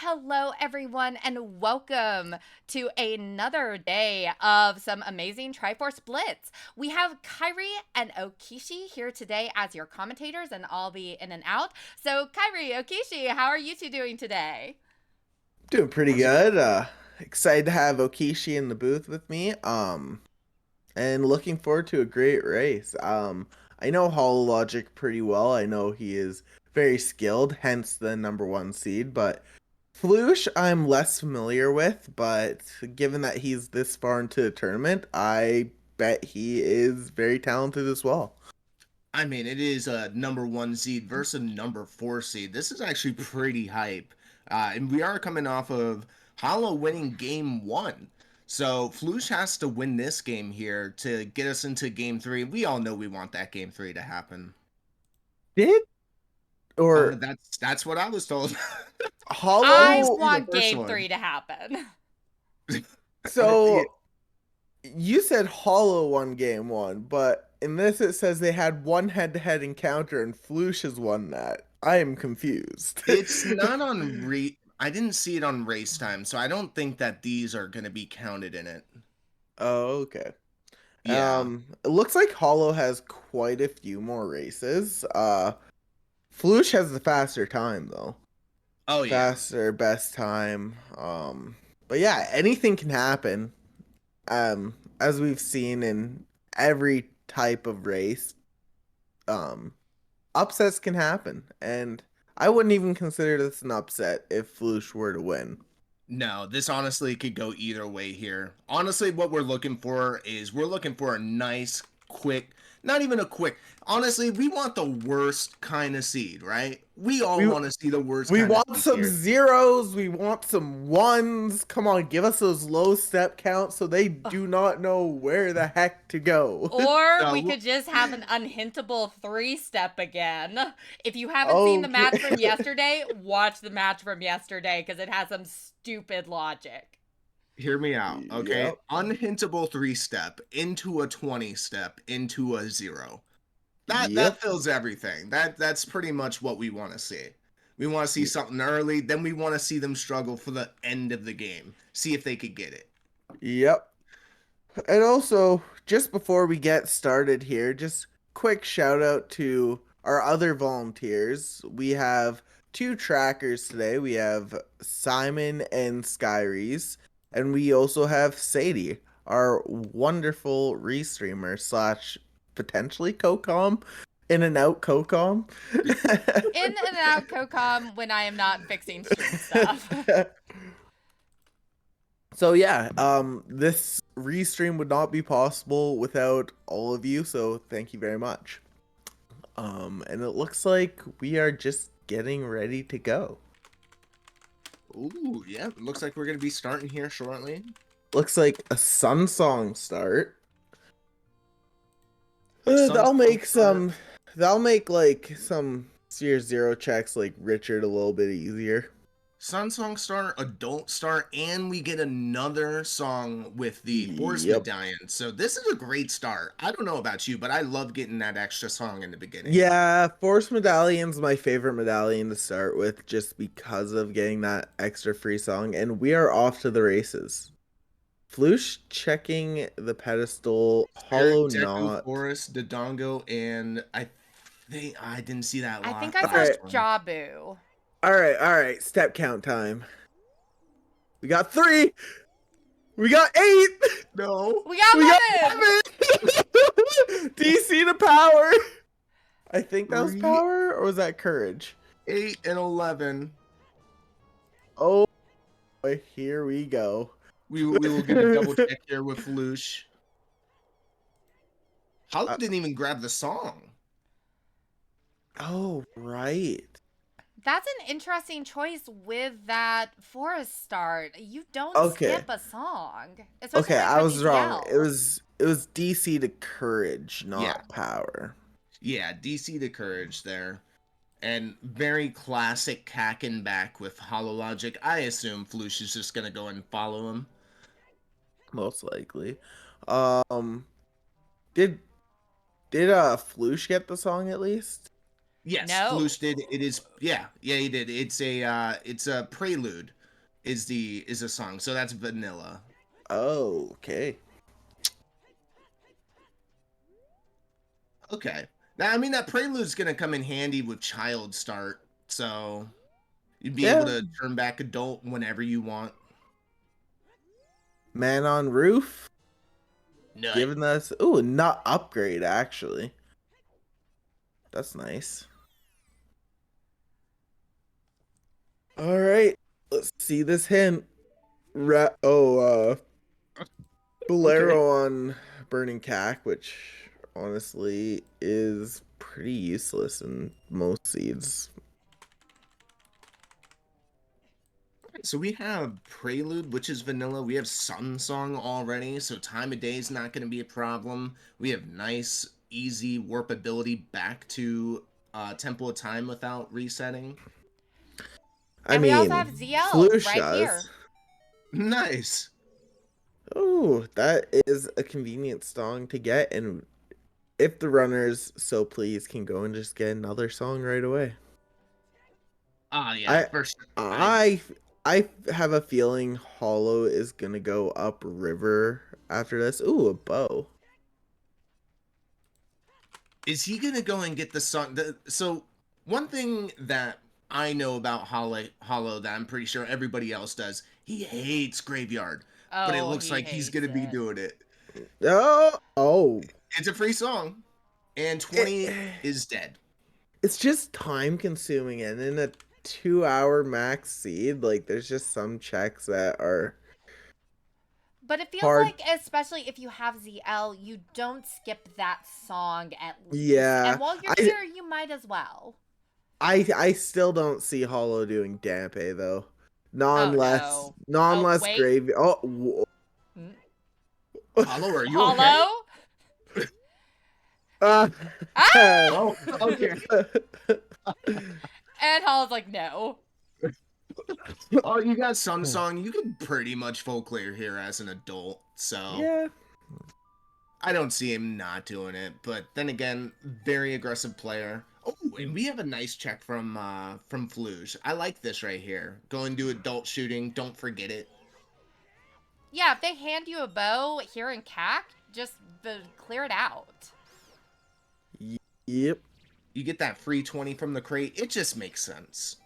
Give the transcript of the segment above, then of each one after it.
hello, everyone, and welcome to another day of some amazing Triforce Blitz. We have Kyrie and Oakishi here today as your commentators, and I'll be in and out. So, Kyrie, Oakishi, how are you two doing today? Doing pretty good. Excited to have Okishi in the booth with me. And looking forward to a great race. I know HollowLogic pretty well. I know he is very skilled, hence the #1 seed. But Flouche, I'm less familiar with. But given that he's this far into the tournament, I bet he is very talented as well. I mean, it is a #1 seed versus a #4 seed. This is actually pretty hype. And we are coming off of Hollow winning game 1. So Flouche has to win this game here to get us into game 3. We all know we want that game 3 to happen. Did or That's what I was told. I Hollow? want game 3 to happen. So you said Hollow won game 1, but in this it says they had one head-to-head encounter and Flouche has won that. I am confused. It's not on I didn't see it on race time, so I don't think that these are going to be counted in it. Oh, okay. Yeah. It looks like Hollow has quite a few more races. Flouche has the faster time though. Oh yeah. Faster, best time. But yeah, anything can happen. As we've seen in every type of race, upsets can happen, and I wouldn't even consider this an upset if Flouche were to win. No, this honestly could go either way here. Honestly, what we're looking for is we're looking for a nice, quick, not even a quick. Honestly, we want the worst kind of seed, right? We all We want to see the worst we kind of want seed some here. zeros, we want some ones. Come on, give us those low step counts so they do not know where the heck to go. Or we So, could just have an unhintable 3-step again. If you haven't seen the Okay. match from yesterday, watch the match from yesterday because it has some stupid logic. hear me out, okay? Yep. Unhintable 3-step into a 20-step into a 0. That Yep. fills everything. That's pretty much what we want to see. We want to see something early, then we want to see them struggle for the end of the game. See if they could get it. Yep. And also, just before we get started here, just quick shout out to our other volunteers. We have two trackers today. We have Simon and Skyries, and we also have Sadie, our wonderful restreamer slash potentially co-com, in and out co-com. In and out COCOM when I am not fixing stream stuff. So yeah, this restream would not be possible without all of you, so thank you very much. And it looks like we are just getting ready to go. Ooh, yeah. Looks like we're gonna be starting here shortly. Looks like a Sun Song start. Sun That'll Song make start. that'll make like some Series Zero checks like Richard a little bit easier. Sun Song Star, Adult Star, and we get another song with the Force Yep. Medallion. So this is a great start. I don't know about you, but I love getting that extra song in the beginning. Yeah, Force Medallion's my favorite medallion to start with just because of getting that extra free song, and we are off to the races. Flouche checking the pedestal, Hollow Deku, not. Forest, Dodongo, and I think I didn't see that I lot. think I saw Alright. Jabu. Alright, step count time. We got 3! We got 8! No. We got We got 11! 7! DC to power! I think that was 3, power, or was that courage? 8, and 11. Oh boy, here we go. We will get a double check here with Flouche. Hollow didn't even grab the song. Oh, right. That's an interesting choice with that forest start. You don't Okay. skip a song. Especially Okay, when it's I from was wrong. DTL. It was DC to courage, not Yeah. power. Yeah, DC to courage there. And very classic cacking back with HollowLogic. I assume Flouche is just gonna go and follow him. Most likely. Um did Flouche get the song at least? Yes, No. Flouche did. It is. Yeah, he did. It's a prelude. Is a song. So that's vanilla. Oh, okay. Okay. Now, I mean, that prelude's gonna come in handy with Child Start, so you'd be able Yeah. to turn back adult whenever you want. Man on Roof. Nut. Giving us ooh, nut upgrade actually. That's nice. All right, let's see this hint. Okay. Bolero on Burning Cack, which honestly is pretty useless in most seeds. So we have Prelude, which is vanilla. We have Sun Song already, so time of day is not going to be a problem. We have nice, easy warpability back to Temple of Time without resetting. I And we also mean, have ZL Flouche right here. does. Nice. Oh, that is a convenient song to get, and if the runners so please can go and just get another song right away. Ah, yeah, I for sure. I have a feeling Hollow is gonna go up river after this. Ooh, a bow. Is he gonna go and get the song? So one thing that I know about Hollow that I'm pretty sure everybody else does, he hates Graveyard, but it Oh, looks he like he's hates gonna be it. doing it. Oh, It's a free song, and it, 20 is dead. it's just time consuming, and in a 2 hour max seed, like there's just some checks that are But it feels hard. like, especially if you have ZL, you don't skip that song at least. Yeah, And while you're I here, you might as well. I still don't see Hollow doing Dampe though. Not Oh unless no. not Oh unless wait. Gravy. Mm. Hollow, are you okay? Hollow? Uh, Ah! Oh, okay. And Hollow's like, no. Oh, you got some song. You could pretty much full clear here as an adult, so yeah. I don't see him not doing it. But then again, very aggressive player. Oh, and we have a nice check from Flouche. I like this right here. Go and do adult shooting. Don't forget it. Yeah, if they hand you a bow here in CAC, just clear it out. Yep. You get that free 20 from the crate. It just makes sense.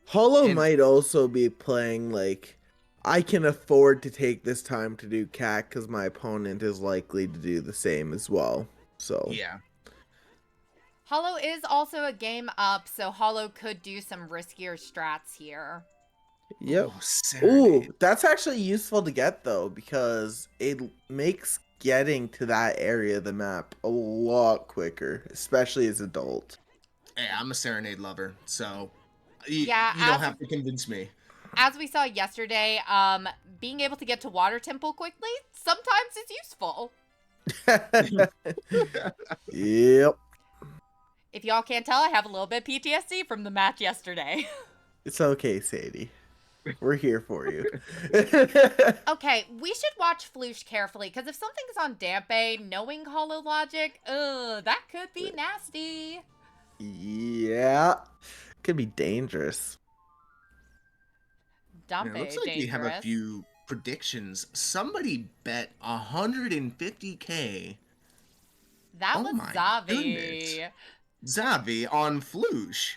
Hollow And might also be playing like I can afford to take this time to do CAC because my opponent is likely to do the same as well. So yeah. Hollow is also a game up, so Hollow could do some riskier strats here. yep. Oh, Ooh, Serenade. that's actually useful to get though because it makes getting to that area of the map a lot quicker, especially as adult. Hey, I'm a Serenade lover, so Yeah, you don't have to convince me. as we saw yesterday, being able to get to Water Temple quickly sometimes is useful. Yep. If y'all can't tell, I have a little bit PTSD from the match yesterday. It's okay, Sadie. We're here for you. Okay, we should watch Flouche carefully, because if something's on Dampe, knowing HollowLogic, that could be nasty. Yeah. Could be dangerous. And it Dampe looks like we have a dangerous. few predictions. Somebody bet 150K. That Oh was my Zavi. goodness. Zavi on Flouche.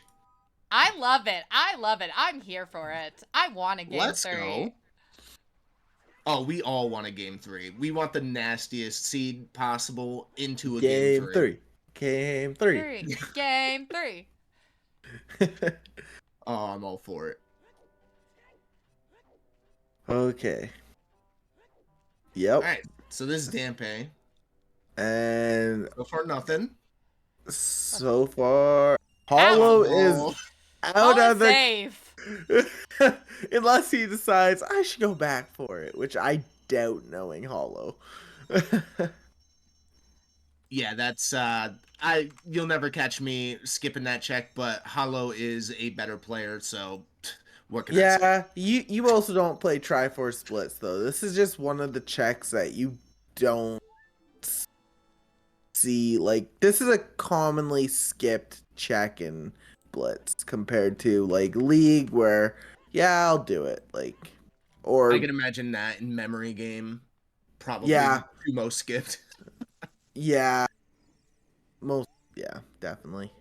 I love it. I love it. I'm here for it. I want a game Let's 3. go. Oh, we all want a game 3. We want the nastiest seed possible into a game 3. Game 3. Game 3. Oh, I'm all for it. Okay. Yep. All right, so this is Dampe. And So far, nothing. so far, Hollow is Oh, out All of is the safe. unless he decides I should go back for it, which I doubt knowing Hollow. yeah, that's you'll never catch me skipping that check, but Hollow is a better player, so what can I say? Yeah, you also don't play Triforce Blitz though. This is just one of the checks that you don't see, like, this is a commonly skipped check in Blitz compared to, like, League where, yeah, I'll do it. Like, I or, can imagine that in memory game, probably the yeah, two most skipped. yeah, most, yeah, definitely.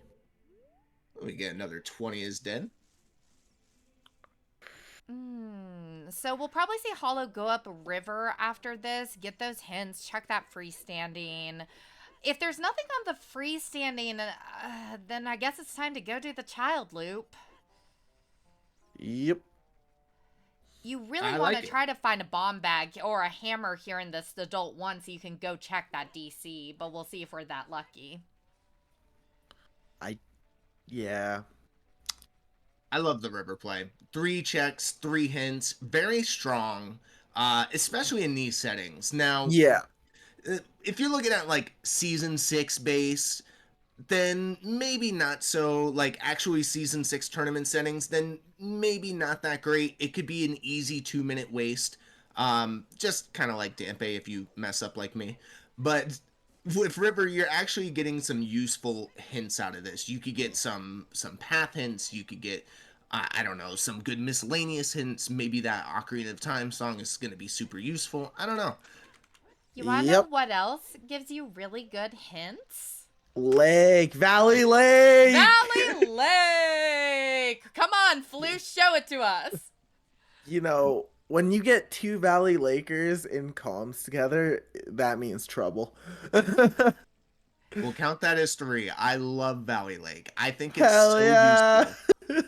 We get another 20 is dead. So we'll probably see Hollow go up river after this, get those hints, check that freestanding. If there's nothing on the freestanding, then I guess it's time to go do the child loop. Yep. You really I want like to it. try to find a bomb bag or a hammer here in this adult one so you can go check that DC, but we'll see if we're that lucky. Yeah. I love the river play. 3 checks, 3 hints, very strong, especially in these settings. Now, Yeah. if you're looking at like season 6 base, then maybe not so. Like actually season 6 tournament settings, then maybe not that great. It could be an easy 2-minute waste. Just kind of like Dampe if you mess up like me. But with River, you're actually getting some useful hints out of this. You could get some path hints. You could get I don't know, some good miscellaneous hints. Maybe that Ocarina of Time song is going to be super useful. I don't know. You want to know Yep. what else gives you really good hints? Lake. Valley Lake. Valley Lake! Come on, Flouche, show it to us. You know, when you get 2 Valley Lakers in comms together, that means trouble. We'll count that as 3. I love Valley Lake. I think it's Hell so yeah. useful.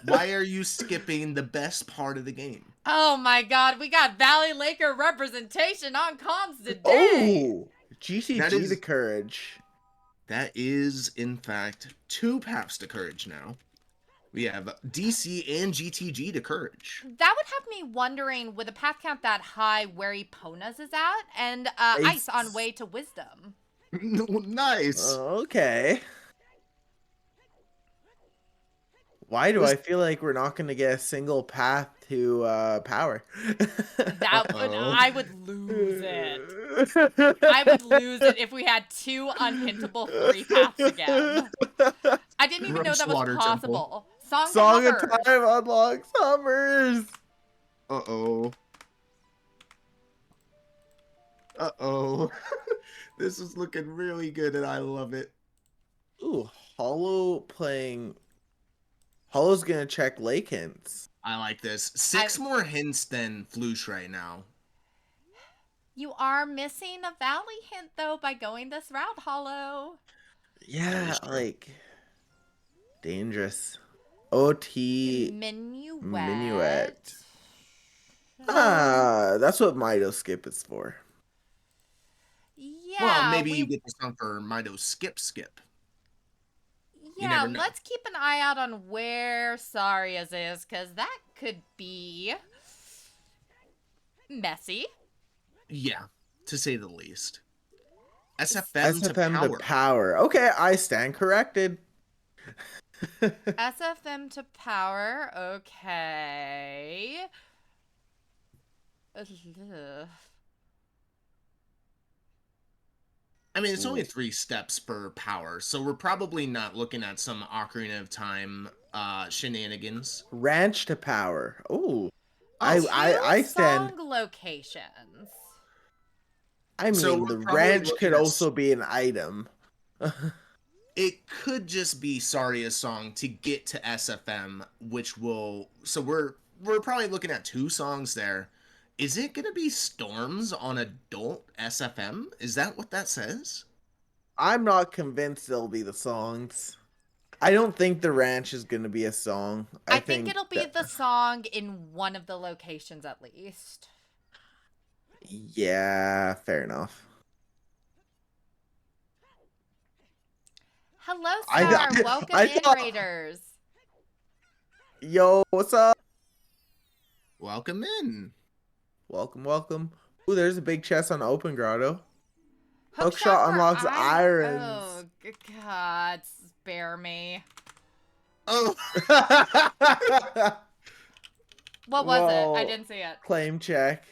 Why are you skipping the best part of the game? Oh my god, we got Valley Laker representation on comms today. Oh, GTG That is- the courage. That is, in fact, 2 paths to courage now. We have DC and GTG to courage. That would have me wondering, with a path count that high, where Epona's is at, and Ice on way to wisdom. Nice. Okay. Why do I feel like we're not going to get a single path to power? I would lose it. I would lose it if we had 2 unhintable 3 paths again. I didn't even know that was possible. Song of to Time unlocks Hummers. Uh-oh. Uh-oh. This is looking really good and I love it. Ooh, Hollow playing... Hollow's going to check Lake hints. I like this. 6 more hints than Flouche right now. You are missing a Valley hint, though, by going this route, Hollow. Yeah, like... Dangerous. OT... Minuet. That's what Mido Skip is for. Yeah. Well, maybe you get the song for Mido Skip Skip. Yeah, let's keep an eye out on where Saria's is, because that could be messy. Yeah, to say the least. SFM to power. Okay, I stand corrected. SFM to power. Okay. I mean, it's only 3 steps per power, so we're probably not looking at some Ocarina of Time shenanigans. Ranch to power. Ooh. I stand. Song locations. I mean, the ranch could also be an item. It could just be Saria's song to get to SFM, which will... So we're probably looking at 2 songs there. Is it going to be Storms on adult SFM? Is that what that says? I'm not convinced they'll be the songs. I don't think the ranch is going to be a song. I think it'll be the song in one of the locations at least. Yeah, fair enough. Hello, Star. Welcome in, Raiders. Yo, what's up? Welcome in. Welcome, welcome. Ooh, there's a big chest on Open Grotto. Hookshot unlocks irons. Oh, God. Spare me. Oh. What was it? I didn't see it. Claim check.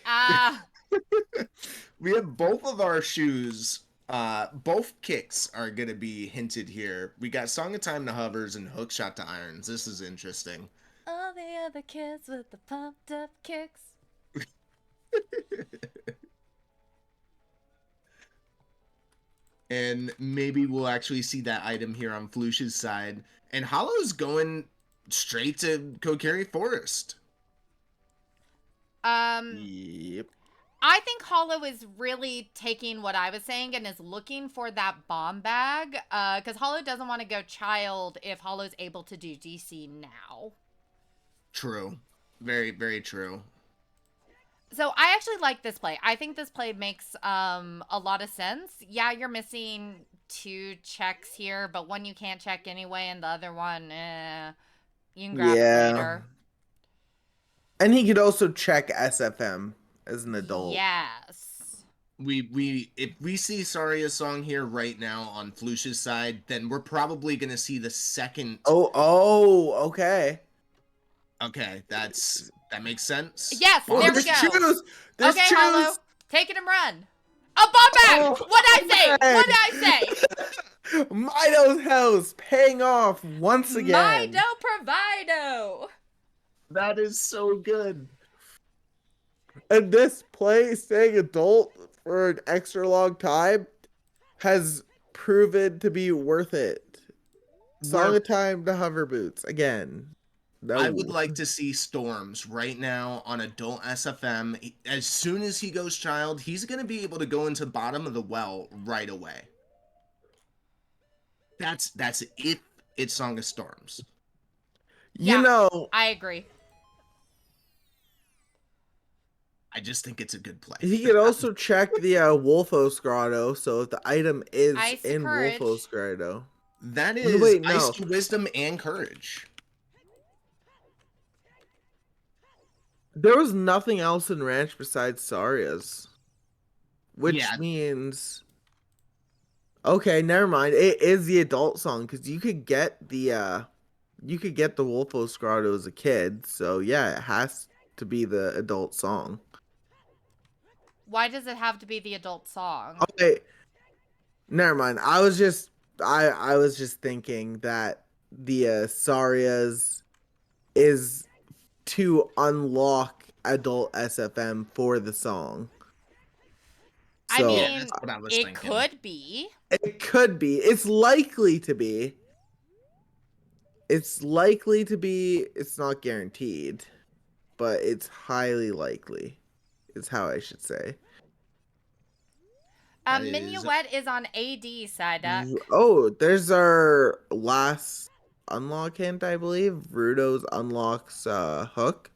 We have both of our shoes Both kicks are gonna be hinted here. We got Song of Time to Hovers and Hook Shot to Irons. This is interesting. All the other kids with the pumped up kicks. And maybe we'll actually see that item here on Flouche's side. And Hollow's going straight to Kokiri Forest. Yep. I think Hollow is really taking what I was saying and is looking for that bomb bag. Because Hollow doesn't want to go child if Hollow's able to do DC now. True. Very, very true. So I actually like this play. I think this play makes a lot of sense. Yeah, you're missing 2 checks here, but one you can't check anyway, and the other one, you can grab it later. And he could also check SFM as an adult. Yes. If we see Saria's song here right now on Flouche's side, then we're probably gonna see the second. Okay. Okay, that makes sense. Yes, there we go. There's okay, Hollow, take it and run. A bomb bag! What'd I say? Mido's house paying off once again. Mido Provido. That is so good. And this play, staying adult for an extra long time, has proven to be worth it. Song of Time to Hover Boots again. No. I would like to see Storms right now on adult SFM. As soon as he goes child, he's going to be able to go into bottom of the well right away. That's if it's Song of Storms. You know, I agree. I just think it's a good play. He could also check the Wolfos Grotto, so if the item is Ice in Courage. Wolfos Grotto. That is Ice Wisdom and Courage. There was nothing else in Ranch besides Saria's. Which means... Okay, never mind. It is the adult song, because you could get the Wolfos Grotto as a kid, so yeah, it has to be the adult song. Why does it have to be the adult song? Okay, never mind. I was just thinking that the Saria's is to unlock adult SFM for the song. So, I mean, that's what I was thinking. Could be. It could be. It's likely to be. It's likely to be. It's not guaranteed, but it's highly likely. Is how I should say. Minuet is on AD, Psyduck. Oh, there's our last unlock hint, I believe. Rudo's unlocks Hook.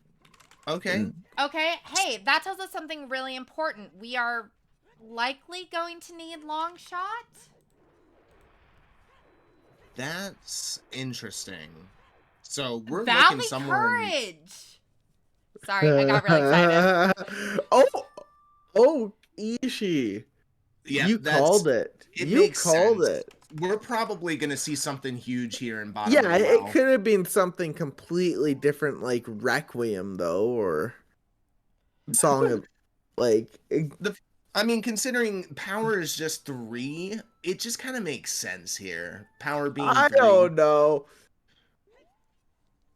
Okay. Okay. Hey, that tells us something really important. We are likely going to need long shot. That's interesting. So we're Valley looking somewhere. Courage. Sorry, I got really excited. Oh, Oishi. Yeah, you called it. You called it. We're probably gonna see something huge here in bottom. Yeah, it could have been something completely different, like Requiem, though, or Song of, like. I mean, considering power is just 3, it just kind of makes sense here. Power being 3. I don't know.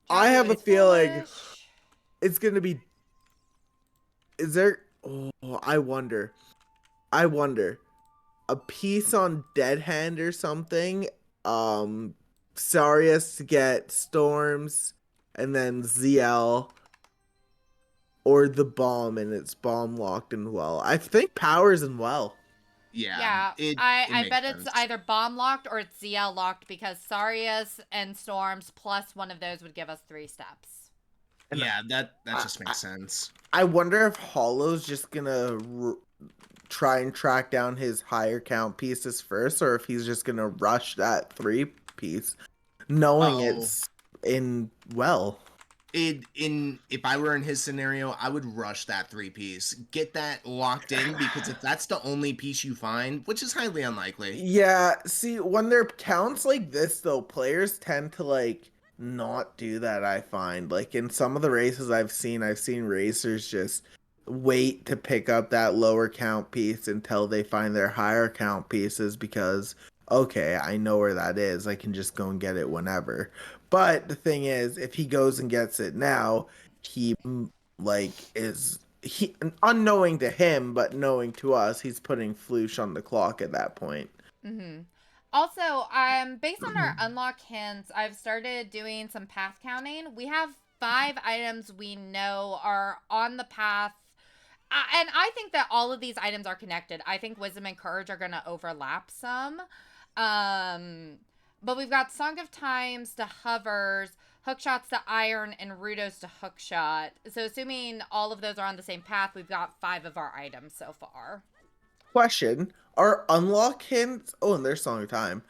I have a feeling it's gonna be. Is there? Oh, I wonder. A piece on Dead Hand or something. Sarius to get Storms, and then ZL. Or the bomb, and it's bomb locked in well. I think power's in well. Yeah. I bet it's either bomb locked or it's ZL locked, because Sarius and Storms plus one of those would give us 3 steps. And yeah, that just makes sense. I wonder if Hollow's just gonna try and track down his higher count pieces first, or if he's just gonna rush that 3 piece, knowing it's in well. If I were in his scenario, I would rush that 3 piece. Get that locked in, because if that's the only piece you find, which is highly unlikely. Yeah, see, when there are counts like this, though, players tend to, like, not do that, I find. Like, in some of the races I've seen racers just wait to pick up that lower count piece until they find their higher count pieces because okay, I know where that is. I can just go and get it whenever. But the thing is, if he goes and gets it now, he is he unknowing to him, but knowing to us, he's putting Flouche on the clock at that point. Mm-hmm. Also, based on our unlock hints, I've started doing some path counting. We have 5 items we know are on the path. And I think that all of these items are connected. I think Wisdom and Courage are going to overlap some. But we've got Song of Times to Hovers, Hookshots to Iron, and Rudos to Hookshot. So assuming all of those are on the same path, we've got 5 of our items so far. Question: are unlock hints? Oh, and there's Song of Time.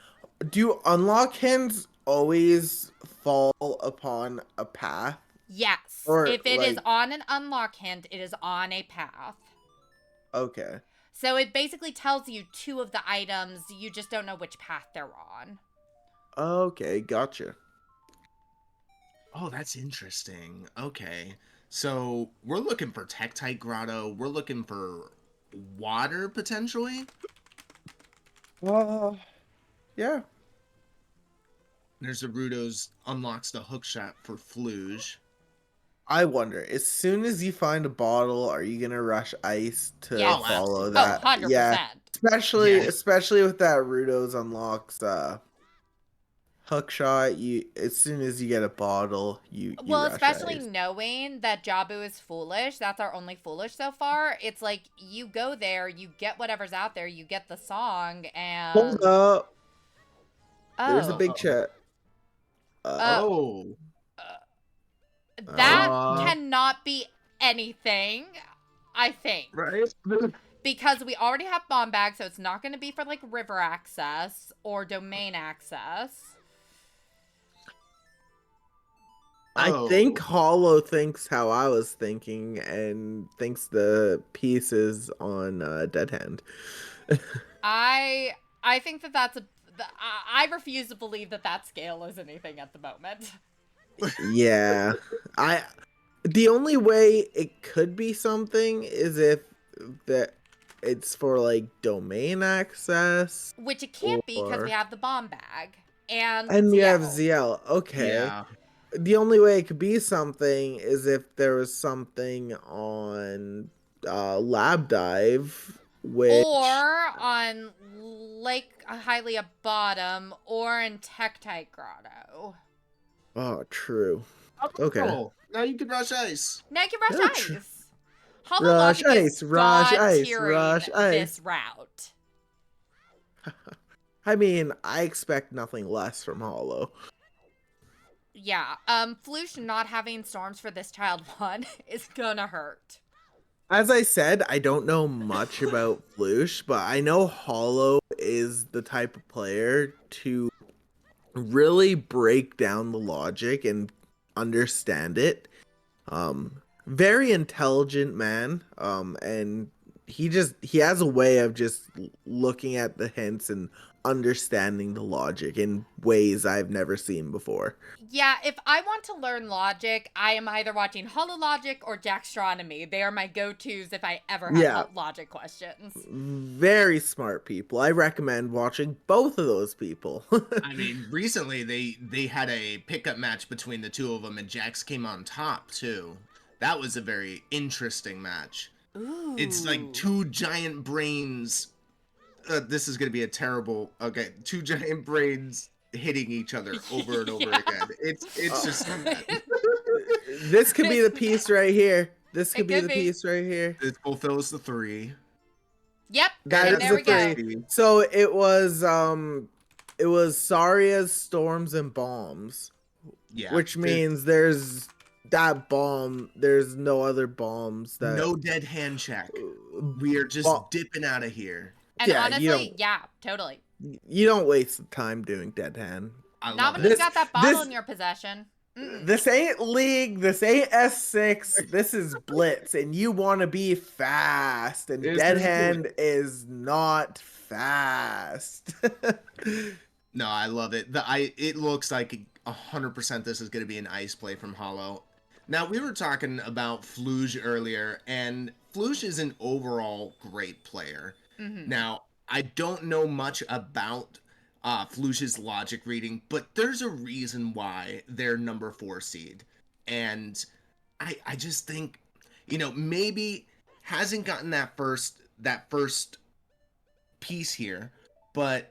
Do unlock hints always fall upon a path? Yes. Or, If it is like- on an unlock hint, it is on a path. Okay. So it basically tells you 2 of the items. You just don't know which path they're on. Okay, gotcha. Oh, that's interesting. Okay. So we're looking for Tektite Grotto. We're looking for water, potentially. Yeah. There's the Rudos unlocks the hookshot for Flouche. I wonder, as soon as you find a bottle, are you gonna rush ice to Yes. follow Oh, that? 100%. Yeah. Especially with that Rudos unlocks hookshot, you as soon as you get a bottle, you Well, rush especially ice. knowing that Jabu is foolish. That's our only foolish so far. It's like you go there, you get whatever's out there, you get the song, and Hold up. There's a oh, big chat. Oh. that Uh, cannot be anything. I think Right? because we already have bomb bags, so it's not going to be for like river access or domain access. I Oh. think Hollow thinks how I was thinking and thinks the piece is on Dead Hand. I think that that's a. I refuse to believe that that scale is anything at the moment. Yeah. The only way it could be something is if that it's for like domain access Which it can't be because or we have the bomb bag and we have ZL. ZL. Okay. Yeah. The only way it could be something is if there was something on Lab Dive, which Or on Lake Hylia Bottom, or in Tektite Grotto. oh, true. Okay. Oh, now you can rush ice. Now you can rush Yeah, true. ice. Rush HollowLogic ice, is rush god ice, tiering rush this ice. route. I mean, I expect nothing less from Hollow. Yeah, Flouche not having storms for this child one is gonna hurt. As I said, I don't know much about Flouche, but I know Hollow is the type of player to really break down the logic and understand it. Very intelligent man. And he has a way of just looking at the hints and understanding the logic in ways I've never seen before. Yeah, if I want to learn logic, I am either watching HollowLogic or Jackstronomy. They are my go-tos if I ever have Yeah. logic questions. Very smart people. I recommend watching both of those people. I mean, recently they had a pickup match between the two of them, and Jax came on top too. That was a very interesting match. Ooh. It's like two giant brains. This is gonna be a terrible. Okay, two giant brains hitting each other over and over Yeah. again. It's just This could be the piece right here. This It could be could the be. piece right here. it fulfills the 3. Yep, That and is there the we go. three. So it was Saria's Storms and Bombs, Yeah, which means there's that bomb. There's no other bombs that no dead hand check. We are just Well, dipping out of here. And Yeah, you honestly, don't- yeah, totally. you don't waste the time doing Dead Hand. I Not love when it. you've got that bottle this- in your possession. Mm-mm. This ain't League. This ain't S6. This is Blitz, and you want to be fast. And This Dead is Hand is not fast. No, I love it. It looks like 100% this is going to be an ice play from Hollow. Now, we were talking about Flouche earlier, and Flouche is an overall great player. Mm-hmm. Now, I don't know much about Flouche's logic reading, but there's a reason why they're number 4 seed. And I just think, maybe hasn't gotten that first piece here, but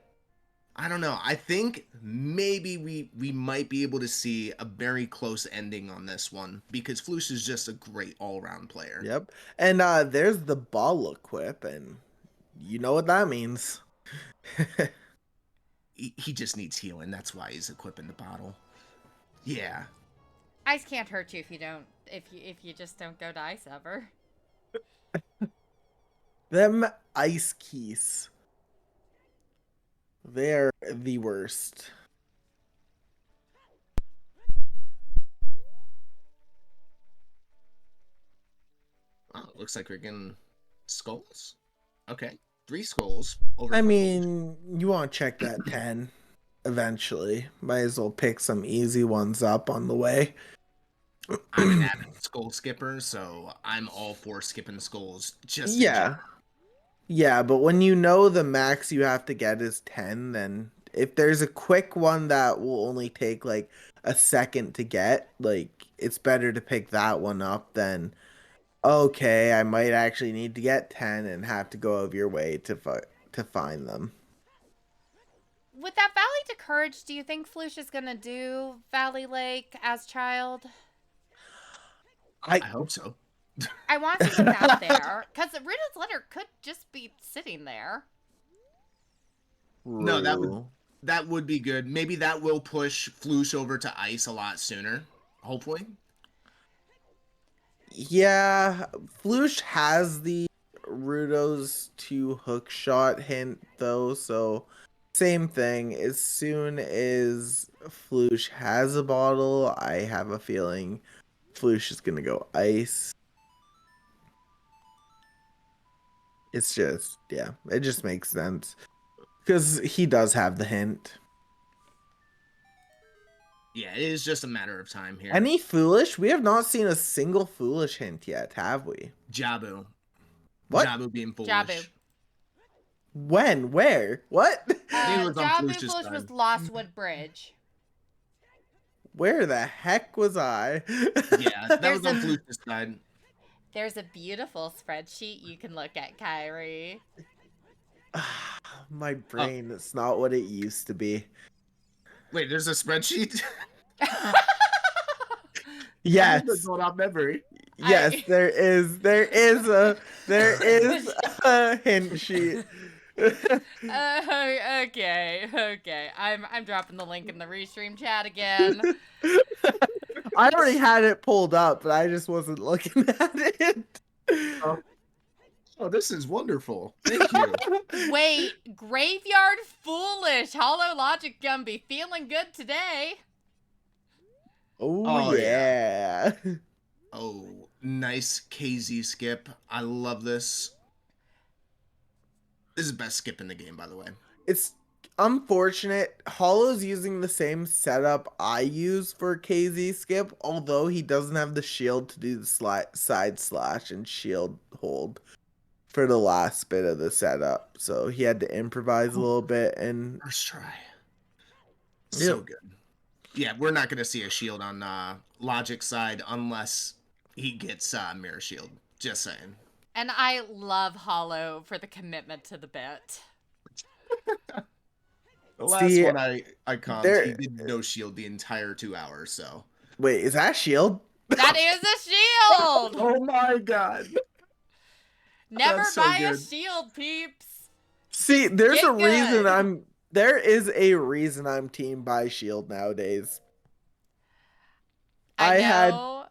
I don't know. I think maybe we might be able to see a very close ending on this one because Flouche is just a great all-around player. Yep. And there's the ball equip, and you know what that means. He just needs healing. That's why he's equipping the bottle. Yeah. Ice can't hurt you if you don't. If you just don't go to ice ever. Them ice keys. They're the worst. Oh, it looks like we're getting skulls. Okay. 3 skulls. Over I for Flouche. mean, you want to check that 10 eventually. Might as well pick some easy ones up on the way. I'm an avid skull skipper, so I'm all for skipping skulls. Just in Yeah. general. Yeah, but when you know the max you have to get is 10, then if there's a quick one that will only take like a second to get, like it's better to pick that one up than okay, I might actually need to get 10 and have to go out of your way to find them. With that Valley to Courage, do you think Flouche is gonna do Valley Lake as child? I hope so. I want to see what's out there because Ruda's letter could just be sitting there. No, Rue. that would be good. Maybe that will push Flouche over to ice a lot sooner. Hopefully. Yeah, Flouche has the Rudo's 2 hook shot hint though, so same thing. As soon as Flouche has a bottle, I have a feeling Flouche is gonna go ice. It's just, yeah, it just makes sense. Because he does have the hint. Yeah, it is just a matter of time here. Any foolish? We have not seen a single foolish hint yet, have we? Jabu. What? Jabu being foolish. Jabu. When? Where? What? It was on Jabu Flouche's Flouche side. was Lostwood Bridge. Where the heck was I? Yeah, that was on Flouche's side. There's a beautiful spreadsheet you can look at, Kyrie. My brain, it's not what it used to be. Wait, there's a spreadsheet? Yes. That's going off memory. Yes, there is a hint sheet. Okay. I'm dropping the link in the restream chat again. I already had it pulled up, but I just wasn't looking at it. Oh, this is wonderful. Thank you. Wait, Graveyard Foolish. HollowLogic gonna be feeling good today. Oh yeah. Oh, nice KZ skip. I love this. This is the best skip in the game, by the way. It's unfortunate. Hollow's using the same setup I use for KZ skip, although he doesn't have the shield to do the side slash and shield hold for the last bit of the setup. So he had to improvise a little bit and First try. So Yep. good. Yeah, we're not going to see a shield on Logic side unless he gets Mirror Shield. Just saying. And I love Hollow for the commitment to the bit. The last one I comped, he did no shield the entire 2 hours, so. Wait, is that shield? That is a shield! Oh my god. Never That's so buy a good. shield, peeps. See, there's Get a reason good. there is a reason I'm team buy shield nowadays. I I had- know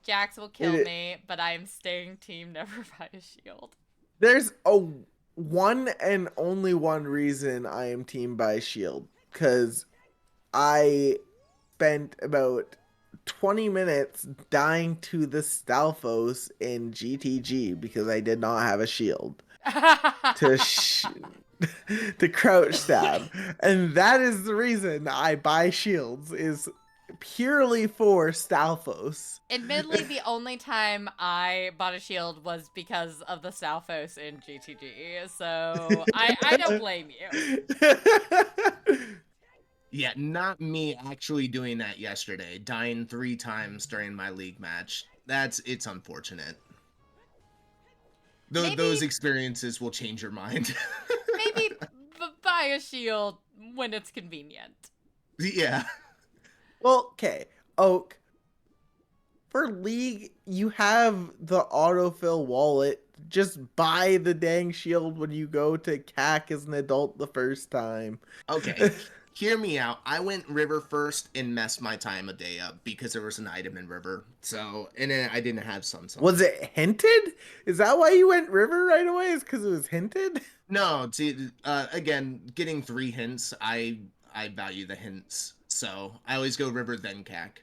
Jax will kill me, but I am staying team never buy a shield. There's a one and only one reason I am team buy shield, because I spent about 20 minutes dying to the Stalfos in GTG because I did not have a shield to to crouch stab, and that is the reason I buy shields, is purely for Stalfos. Admittedly, the only time I bought a shield was because of the Stalfos in GTG, so I don't blame you. Yeah, not me actually doing that yesterday, dying 3 times during my league match. It's unfortunate. Those Maybe experiences will change your mind. maybe buy a shield when it's convenient. Yeah. Well, okay, Oak. For League, you have the autofill wallet. Just buy the dang shield when you go to CAC as an adult the first time. Okay, hear me out. I went river first and messed my time a day up because there was an item in river. So, and then I didn't have some. Was it hinted? Is that why you went river right away? Is because it was hinted? No, see, again, getting 3 hints, I value the hints. So I always go river then CAC.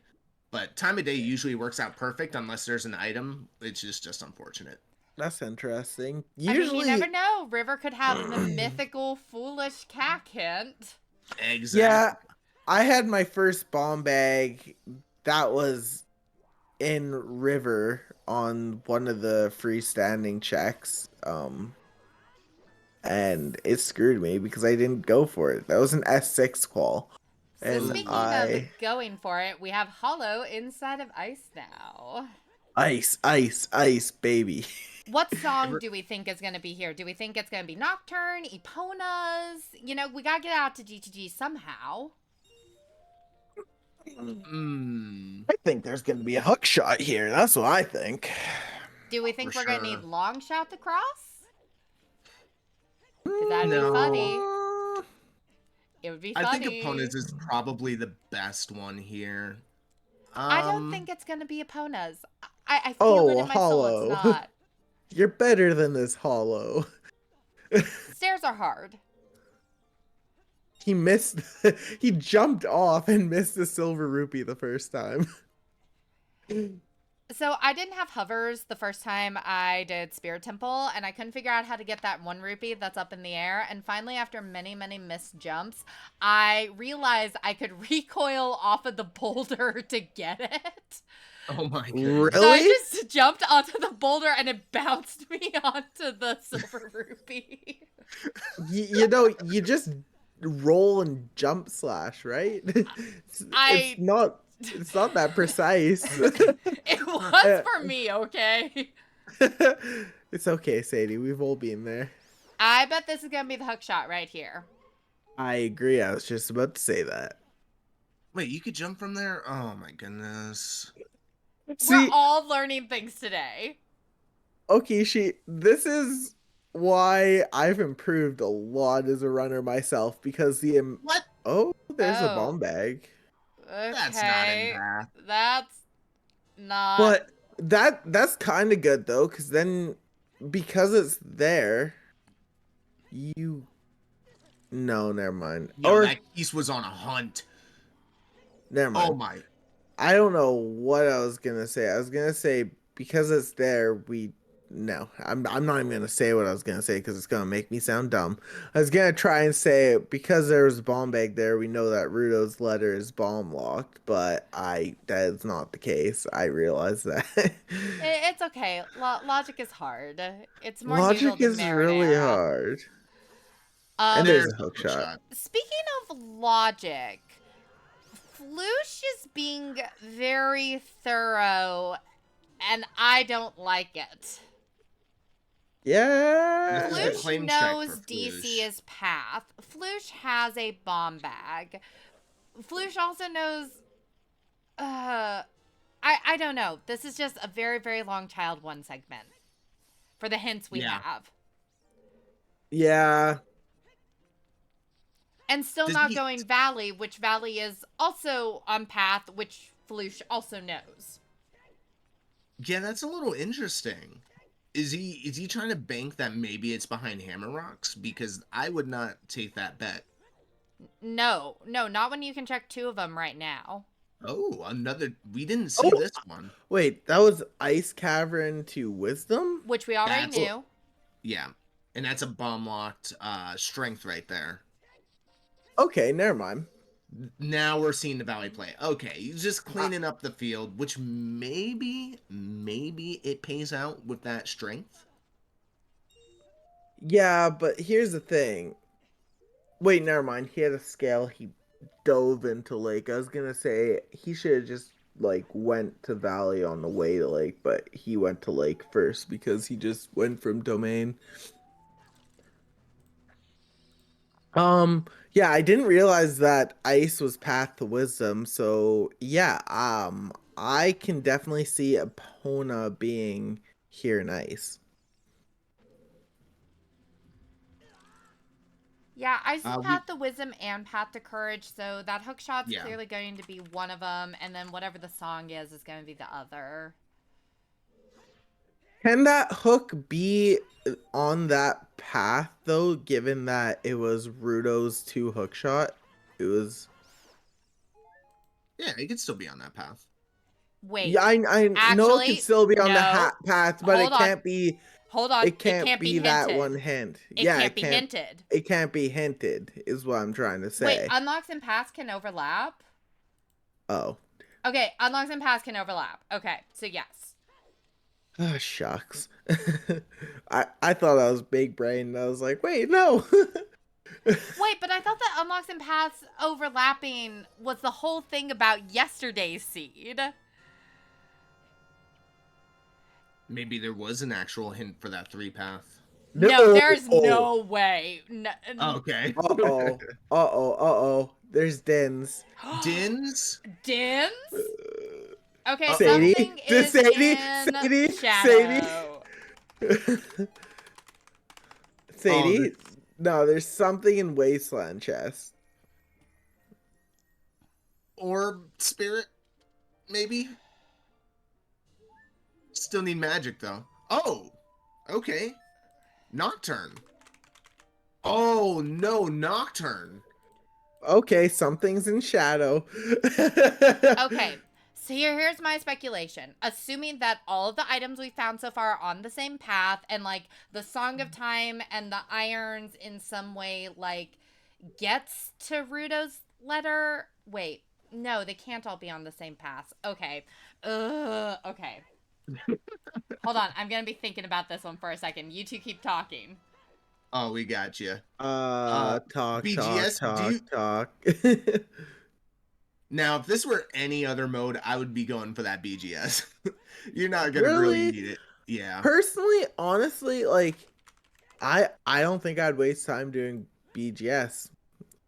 But time of day usually works out perfect unless there's an item. It's just unfortunate. That's interesting. I mean, you never Usually, know. River could have the mythical foolish cack hint. Exactly. yeah, I had my first bomb bag. That was in river on one of the freestanding checks. And it screwed me because I didn't go for it. That was an S6 qual. So And speaking of going for it, we have Hollow inside of Ice now. Ice, ice, ice, baby. What song do we think is going to be here? Do we think it's going to be Nocturne, Epona's? You know, we got to get out to GTG somehow. I think there's going to be a hook shot here. That's what I think. Do we think For we're going to sure. need long shot to cross? Because that'd be funny. It would be funny. I think Epona's is probably the best one here. I don't think it's going to be Epona's. I feel it in my soul Hollow. it's not. You're better than this Hollow. Stairs are hard. He missed. He jumped off and missed the silver rupee the first time. So I didn't have hovers the first time I did Spirit Temple, and I couldn't figure out how to get that 1 rupee that's up in the air. And finally, after many, many missed jumps, I realized I could recoil off of the boulder to get it. Oh my god. Really? So I just jumped onto the boulder, and it bounced me onto the silver rupee. You know, you just roll and jump slash, right? It's not that precise. It was for me, okay? It's okay, Sadie. We've all been there. I bet this is going to be the hook shot right here. I agree. I was just about to say that. Wait, you could jump from there? Oh my goodness. We're all learning things today. Oakishi, this is why I've improved a lot as a runner myself, because What? Oh, there's a bomb bag. Okay. That's not in math. That's not. But that's kind of good though, because then because it's there, no, never mind. Yo, that piece was on a hunt. Never mind. Oh my. I don't know what I was gonna say. I was gonna say because it's there, no, I'm not even gonna say what I was gonna say because it's gonna make me sound dumb. I was gonna try and say because there was a bomb bag there, we know that Rudo's letter is bomb locked, but that is not the case. I realize that. It's okay. Logic is hard. It's more Logic is really hard. And there's a hook shot. Speaking of logic, Flouche is being very thorough, and I don't like it. Yeah. Flouche knows DC's path. Flouche has a bomb bag. Flouche also knows... I don't know. This is just a very, very long Child 1 segment. For the hints we have. Yeah. And still not going Valley, which Valley is also on path, which Flouche also knows. Yeah, that's a little interesting. Is he trying to bank that maybe it's behind Hammer Rocks? Because I would not take that bet. No, not when you can check 2 of them right now. Oh, another. We didn't see this one. Wait, that was Ice Cavern to Wisdom? Which we already knew. Yeah, and that's a bomb locked strength right there. Okay, never mind. Now we're seeing the Valley play. Okay, he's just cleaning up the field, which maybe it pays out with that strength. Yeah, but here's the thing. Wait, never mind. He had a scale. He dove into lake. I was gonna say he should have just like went to valley on the way to lake, but he went to lake first because he just went from domain. Yeah, I didn't realize that ice was path to wisdom. So yeah, I can definitely see Epona being here in ice. Yeah, Ice is We Path to Wisdom and Path to Courage, so that hook shot's Yeah. clearly going to be one of them, and then whatever the song is going to be the other. Can that hook be on that path though, given that it was Rudo's 2 hook shot? It was Yeah, he could still be on that path. Wait. yeah, I know it Actually, can still be on the no. hat path, but Hold it on. can't be Hold on. it can't be that hinted. one hint. It Yeah, can't be hinted. it can't be hinted, is what I'm trying to Wait, say. unlocks and paths can overlap? Oh. Okay, unlocks and paths can overlap. Okay, so yes. Oh, shucks. I thought I was big brain and I was like, wait, no. Wait, but I thought that unlocks and paths overlapping was the whole thing about yesterday's seed. Maybe there was an actual hint for that 3 path. No, there's no way. No, Okay. Uh-oh. Uh-oh. There's Dins. Dins? Dins? Okay, Sadie? something is in shadow. Sadie? No, there's something in Wasteland chest. Orb spirit? Maybe? Still need magic, though. Oh! Okay. Nocturne. Oh, no, Nocturne. Okay, something's in shadow. Okay, so here's my speculation. Assuming that all of the items we found so far are on the same path, and like the Song of Time and the irons in some way like gets to Rudo's letter. Wait, no, they can't all be on the same path. Okay. Okay. Hold on, I'm gonna be thinking about this one for a second. You two keep talking. Oh, we got you. Talk, BGS, talk. Now, if this were any other mode, I would be going for that BGS. You're not gonna really need it. Yeah. Personally, honestly, like I don't think I'd waste time doing BGS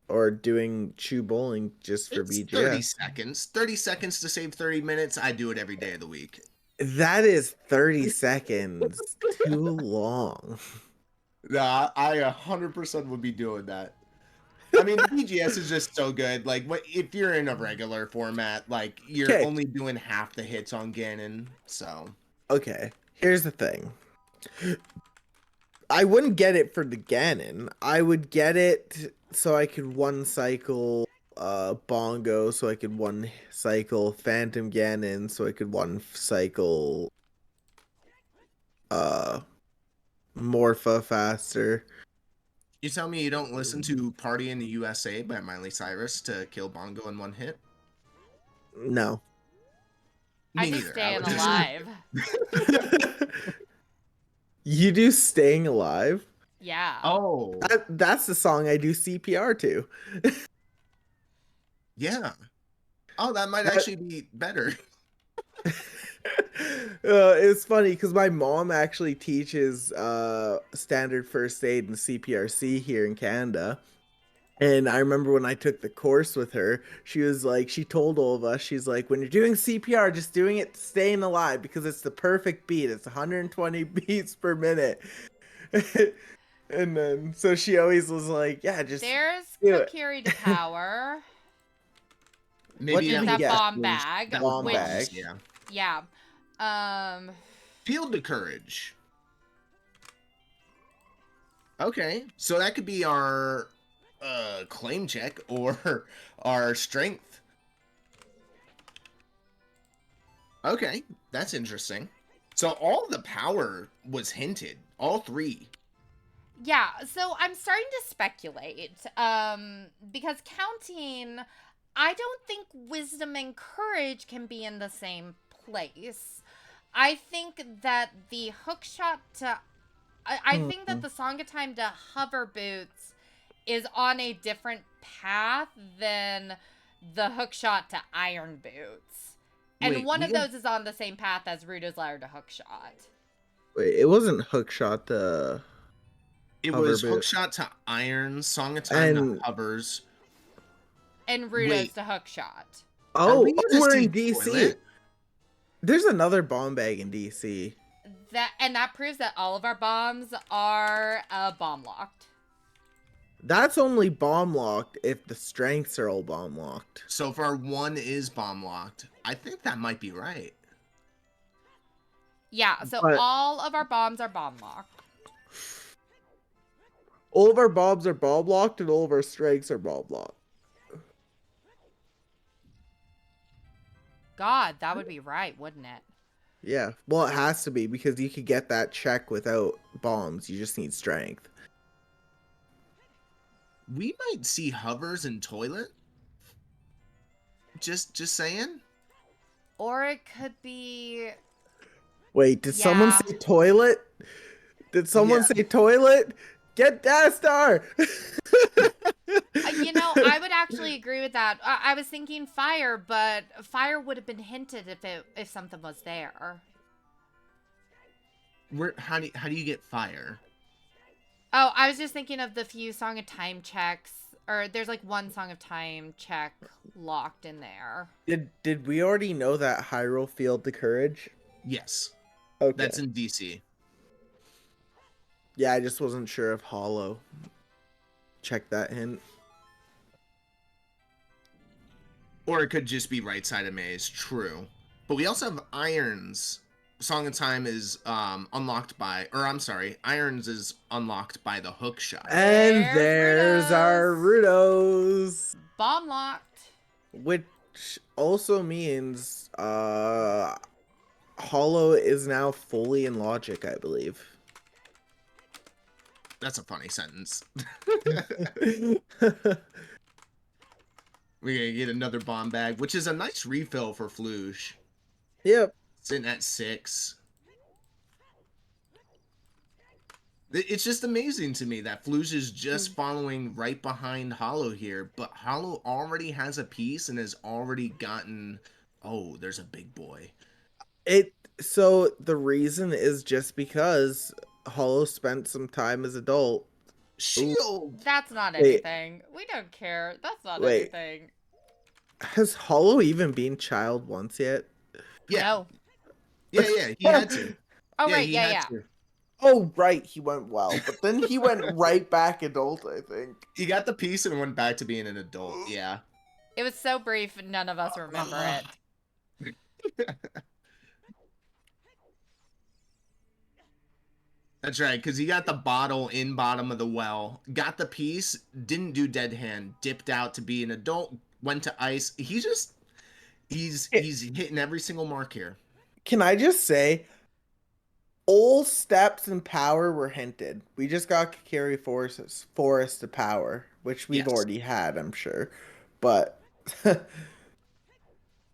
or doing Chew Bowling just for It's BGS. 30 seconds. 30 seconds to save 30 minutes. I do it every day of the week. That is 30 seconds too long. Nah, I 100% would be doing that. I mean, the BGS is just so good. Like, if you're in a regular format, like, you're only doing half the hits on Ganon, so. Okay, here's the thing. I wouldn't get it for the Ganon. I would get it so I could one cycle Bongo, so I could one cycle Phantom Ganon, so I could one cycle Morpha faster. You tell me you don't listen to Party in the USA by Miley Cyrus to kill Bongo in one hit? No. I just staying alive. You do Staying Alive? Yeah. Oh. That's the song I do CPR to. Yeah. Oh, that might actually be better. It's funny because my mom actually teaches standard first aid and CPRC here in Canada. And I remember when I took the course with her, she was like, she told all of us, she's like, when you're doing CPR, just doing it staying alive because it's the perfect beat. It's 120 beats per minute. And then, so she always was like, yeah, just. There's Kokiri to power. Maybe that bomb bag. Bomb bag. Yeah. Field to courage. Okay, so that could be our claim check or our strength. Okay, that's interesting. So all the power was hinted, all 3. Yeah, so I'm starting to speculate because counting I don't think wisdom and courage can be in the same place. I think that the hook shot to I think that the Song of Time to hover boots is on a different path than the hook shot to iron boots. And Wait, one of those is on the same path as Ruda's Ladder to hook shot. Wait, it wasn't hookshot the it hover was boot. hookshot to iron, Song of Time to And hovers. And Ruda's Wait, to hook shot. are oh, we gonna we're see in DC. toilet? There's another bomb bag in DC. That proves that all of our bombs are bomb locked. That's only bomb locked if the strengths are all bomb locked. So if our one is bomb locked, I think that might be right. Yeah, so But all of our bombs are bomb locked. all of our bombs are bomb locked and all of our strengths are bomb locked. God, that would be right, wouldn't it? Yeah, well, it has to be because you could get that check without bombs. You just need strength. We might see hovers and toilet. Just saying. Or it could be Wait, did someone Yeah. say toilet? Did someone Yeah. say toilet? Get Death Star! I would actually agree with that. I was thinking fire, but fire would have been hinted if something was there. How do you get fire? Oh, I was just thinking of the few Song of Time checks, or there's like one Song of Time check locked in there. Did we already know that Hyrule Field to Courage? Yes, Okay. that's in DC. Yeah, I just wasn't sure if Hollow checked that hint. Or it could just be right side of maze. True, but we also have irons. Song of Time is unlocked by, or I'm sorry, irons is unlocked by the hook shot. And There's there's our Rudos. Bomb locked. Which also means Hollow is now fully in logic, I believe. That's a funny sentence. We're gonna get another bomb bag, which is a nice refill for Flouche. Yep. Sitting at 6. It's just amazing to me that Flouche is just following right behind Hollow here, but Hollow already has a piece and has already gotten. Oh, there's a big boy. So the reason is just because Hollow spent some time as adult. Shield. That's not Wait. anything. We don't care. That's not Wait. anything. Has Hollow even been child once yet? Yeah. No. Yeah, he had to. Oh, right, he yeah, had yeah. to. Oh, right, he went well, but then he went right back adult, I think. He got the piece and went back to being an adult. Yeah. It was so brief, none of us remember it. That's right, because he got the bottle in bottom of the well, got the piece, didn't do dead hand, dipped out to be an adult, went to ice. He's hitting every single mark here. Can I just say, all steps and power were hinted. We just got Kakiri Forest to power, which we've Yes. already had, I'm sure. But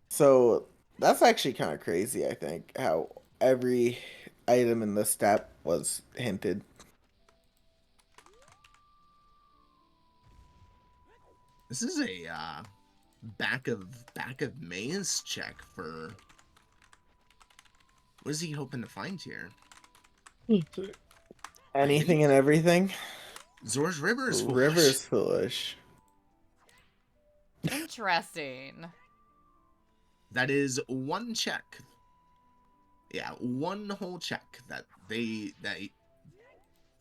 so that's actually kind of crazy, I think, how every item in this step was hinted. This is a back of maze check for. What is he hoping to find here? Anything and everything. Zor's River is foolish. River is foolish. Interesting. That is one check. Yeah, one whole check that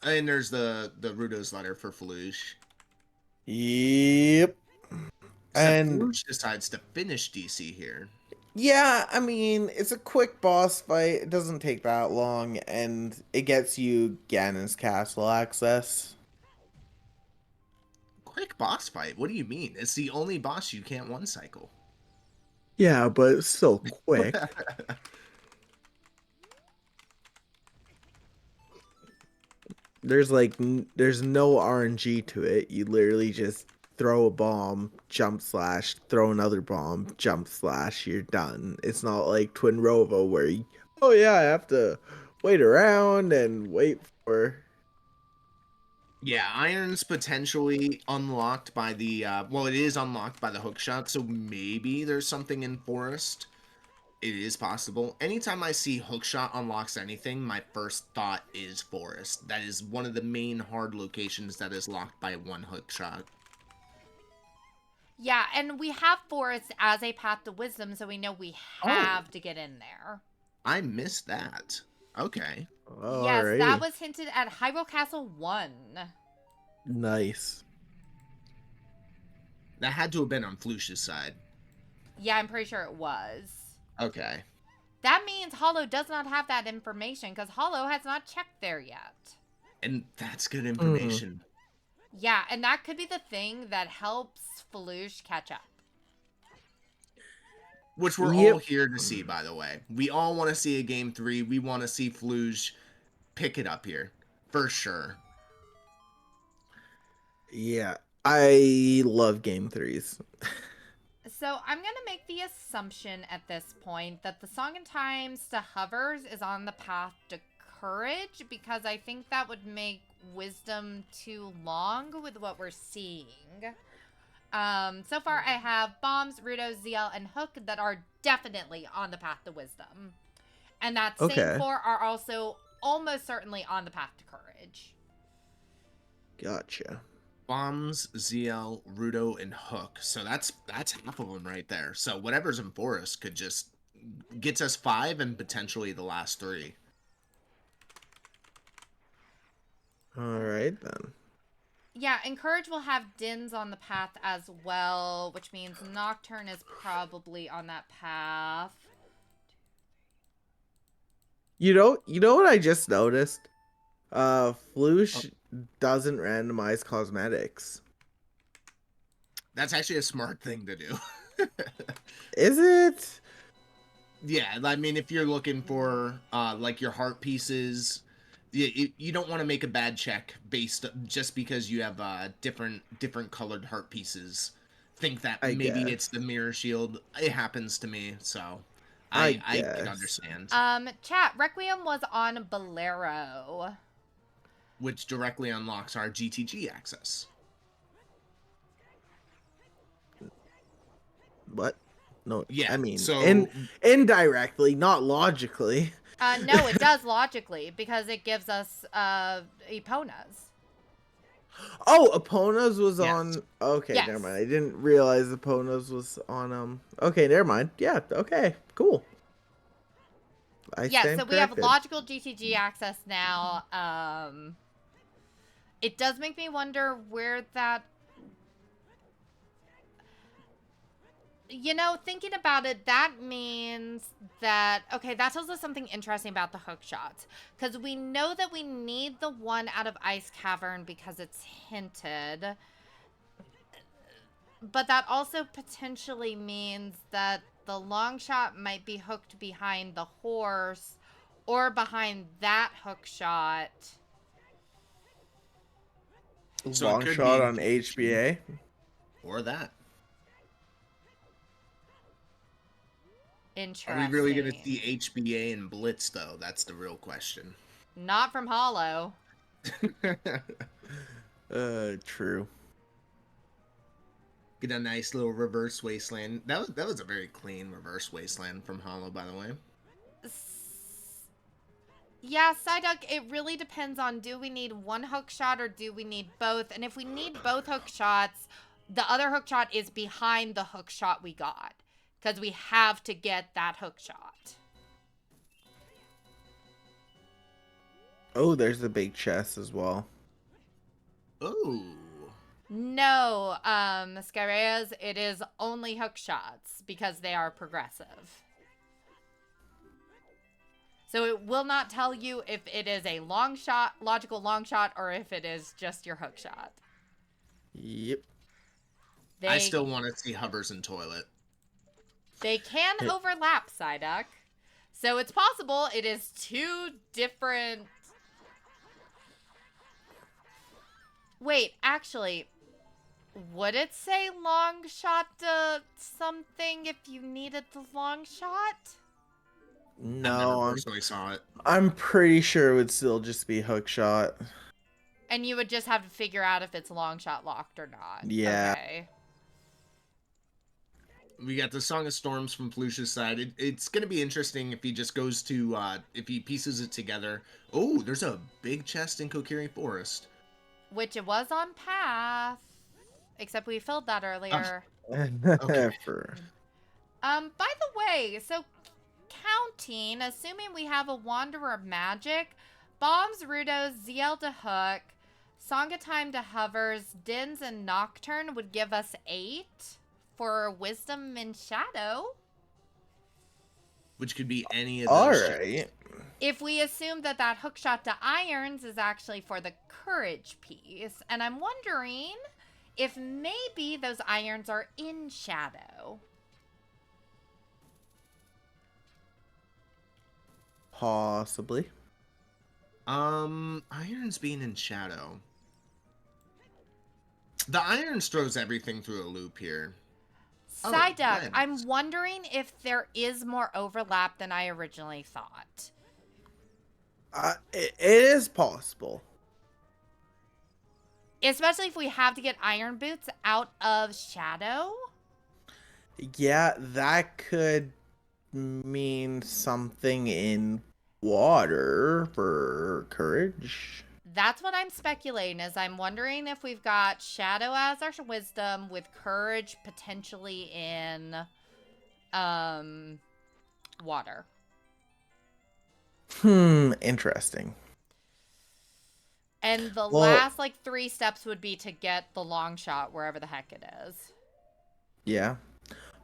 and there's the Rudo's letter for Flouche. Yep. And Flouche decides to finish DC here. yeah, I mean, it's a quick boss fight. It doesn't take that long, and it gets you Ganon's castle access. Quick boss fight? What do you mean? It's the only boss you can't one cycle. Yeah, but it's still quick. There's no RNG to it. You literally just throw a bomb, jump slash, throw another bomb, jump slash, you're done. It's not like Twin Rovo where oh yeah, I have to wait around and wait for. Yeah, Iron's potentially unlocked by the, well, it is unlocked by the hook shot, so maybe there's something in Forest. It is possible. Anytime I see hookshot unlocks anything, my first thought is Forest. That is one of the main hard locations that is locked by one hookshot. Yeah, and we have Forest as a path to wisdom, so we know we have to get in there. I missed that. Okay. Yes, that Alrighty. was hinted at Hyrule Castle 1. Nice. That had to have been on Flouche's side. Yeah, I'm pretty sure it was. Okay. That means Hollow does not have that information, because Hollow has not checked there yet. And that's good information. Yeah, and that could be the thing that helps Flouche catch up. Which we're Yep. all here to see, by the way. We all want to see a Game 3. We want to see Flouche pick it up here. For sure. Yeah, I love Game 3s. So I'm going to make the assumption at this point that the Song and Times to Hovers is on the path to Courage, because I think that would make Wisdom too long with what we're seeing. So far I have Bombs, Rudo, ZL, and Hook that are definitely on the path to Wisdom. And that same 4 are also almost certainly on the path to Courage. Gotcha. Bombs, ZL, Rudo, and Hook. So that's half of them right there. So whatever's in Forest could just gets us 5 and potentially the last 3. Alright then. Yeah, and Courage will have Dins on the path as well, which means Nocturne is probably on that path. You know what I just noticed? Flouche doesn't randomize cosmetics. That's actually a smart thing to do. Is it? Yeah, I mean, if you're looking for like your heart pieces, you don't want to make a bad check based just because you have different colored heart pieces. Think that maybe guess. it's the mirror shield. It happens to me, so I I guess. can understand. Chat, Requiem was on Bolero. Which directly unlocks our GTG access. What? No. Yeah, I mean, so indirectly, not logically. No, it does logically, because it gives us Epona's. Oh, Epona's was Yes. on. Okay, Yes. never mind. I didn't realize Epona's was on. Okay, never mind. Yeah. Okay. Cool. Yeah, so we have corrected. logical GTG access now. It does make me wonder where that... You know, thinking about it, that means that... Okay, that tells us something interesting about the hook shots. Because we know that we need the one out of Ice Cavern because it's hinted. But that also potentially means that the long shot might be hooked behind the horse or behind that hook shot. So it Long could shot be on HBA. or that. Interesting. Are we really going to see HBA and Blitz, though? That's the real question. Not from Hollow. True. Get a nice little reverse wasteland. That was a very clean reverse wasteland from Hollow, by the way. Yeah, Psyduck, it really depends on, do we need one hook shot or do we need both? And if we need both hook shots, the other hook shot is behind the hook shot we got. Because we have to get that hook shot. Oh, there's the big chest as well. Oh. No, Skyreas, it is only hook shots because they are progressive. So it will not tell you if it is a long shot, logical long shot, or if it is just your hook shot. Yep. I still want to see Hovers and Toilet. They can overlap, Psyduck. So it's possible it is 2 different... Wait, actually... Would it say long shot something if you needed the long shot? I've never No, personally saw it. I'm pretty sure it would still just be hook shot. And you would just have to figure out if it's long shot locked or not. Yeah. Okay. We got the Song of Storms from Flouche's side. It's going to be interesting if he just goes to, if he pieces it together. Oh, there's a big chest in Kokiri Forest. Which it was on path. Except we filled that earlier. Okay. By the way, so counting, assuming we have a Wanderer Magic, Bombs, Rudos, ZL to Hook, Song of Time to Hovers, Dins, and Nocturne would give us 8 for Wisdom and Shadow. Which could be any of those. Alright. If we assume that that hook shot to Irons is actually for the Courage piece, and I'm wondering if maybe those Irons are in Shadow. Possibly. Irons being in Shadow. The Irons throws everything through a loop here. Psyduck, Lens. I'm wondering if there is more overlap than I originally thought. It is possible. Especially if we have to get Iron Boots out of Shadow. Yeah, that could mean something in water for courage. That's what I'm speculating, is I'm wondering if we've got Shadow as our Wisdom with Courage potentially in water. Interesting. And the Well- last, 3 steps would be to get the long shot wherever the heck it is. Yeah.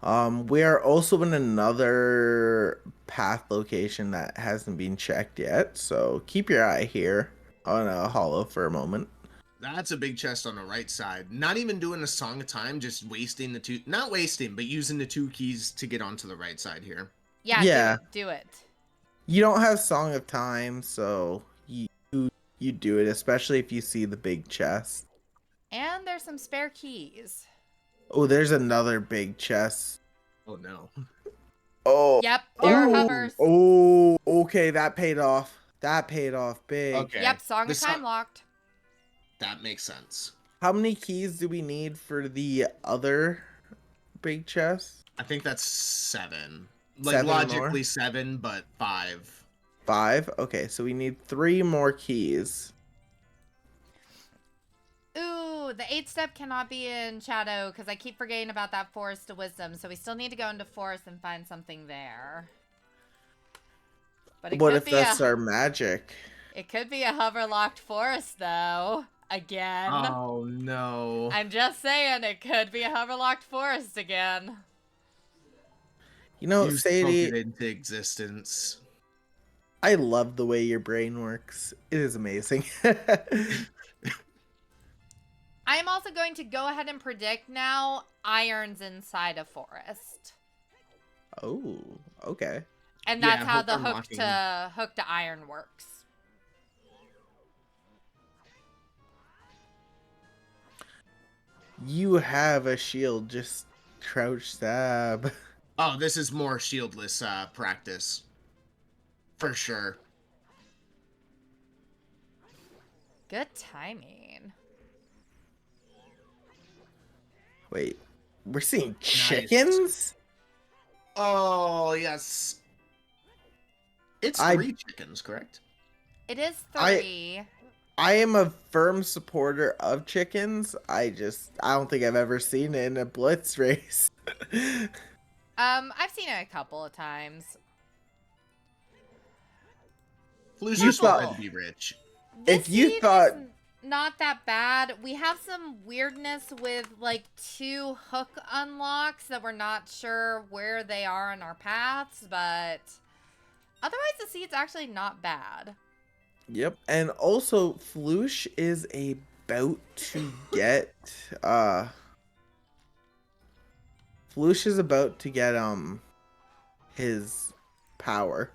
We are also in another path location that hasn't been checked yet, so keep your eye here on a hollow for a moment. That's a big chest on the right side. Not even doing a Song of Time, just wasting the 2... Not wasting, but using the 2 keys to get onto the right side here. Yeah. Do it. You don't have Song of Time, so you do it, especially if you see the big chest. And there's some spare keys. Oh, there's another big chest. Oh, no. Oh. Yep, there are hovers. Oh, okay, that paid off. That paid off big. Okay. Yep, Song The of Time locked. That makes sense. How many keys do we need for the other big chest? I think that's 7. 7 logically more? 7, but 5. 5? Okay, so we need 3 more keys. Ooh, the 8 step cannot be in Shadow because I keep forgetting about that Forest of Wisdom. So we still need to go into Forest and find something there. But What if that's our magic? It could be a hover locked forest though. Again. Oh, no. I'm just saying it could be a hover locked forest again. You know, You spoke Sadie, it into existence. I love the way your brain works. It is amazing. I am also going to go ahead and predict now Irons inside a forest. Oh, okay. And that's Yeah, how hook the unlocking. hook to iron works. You have a shield, just crouch stab. Oh, this is more shieldless practice. For sure. Good timing. Wait, we're seeing chickens? Oh, yes. It's 3 chickens, correct? It is 3. I am a firm supporter of chickens. I don't think I've ever seen it in a Blitz race. I've seen it a couple of times. Flouche You is thought- trying to be rich. This If you seed thought- is not that bad. We have some weirdness with 2 hook unlocks that we're not sure where they are in our paths, but otherwise the seed's actually not bad. Yep, and also Flouche is about to get Flouche is about to get his power.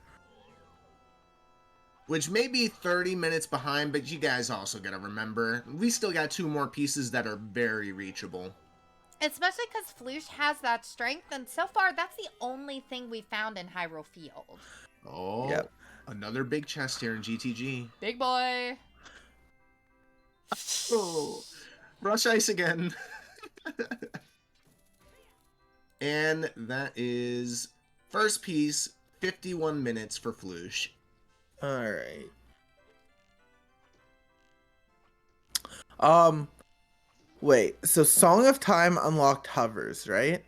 which may be 30 minutes behind, but you guys also got to remember, we still got 2 more pieces that are very reachable. Especially because Flouche has that strength, and so far, that's the only thing we found in Hyrule Field. Oh, Yep. another big chest here in GTG. Big boy. Oh, brush ice again. And that is first piece, 51 minutes for Flouche. All right. Wait. So Song of Time unlocked hovers, right?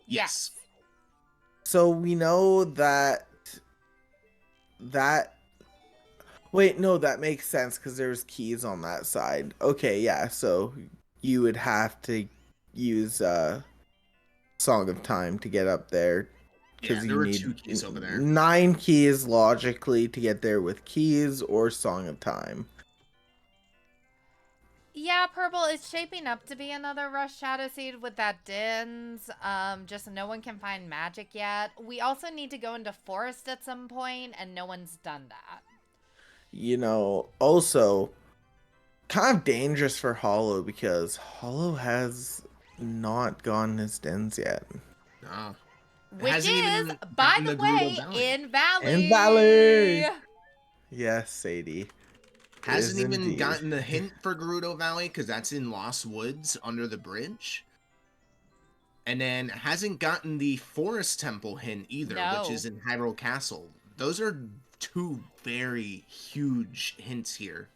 Yes. So we know that. Wait, no, that makes sense because there's keys on that side. Okay, yeah. So you would have to use Song of Time to get up there. Yeah, Because there you were need 2 keys over there. 9 keys logically to get there with keys or Song of Time. Yeah, Purple is shaping up to be another Rush Shadow Seed with that Dins. Just no one can find magic yet. We also need to go into Forest at some point, and no one's done that. You know, also kind of dangerous for Hollow because Hollow has not gotten his dens yet. No. Which Hasn't is, even by gotten the Gerudo way, Valley. in Valley. In Valley! Yes, Sadie. Hasn't Is even indeed. gotten the hint for Gerudo Valley because that's in Lost Woods under the bridge. And then hasn't gotten the Forest Temple hint either, No. which is in Hyrule Castle. Those are 2 very huge hints here.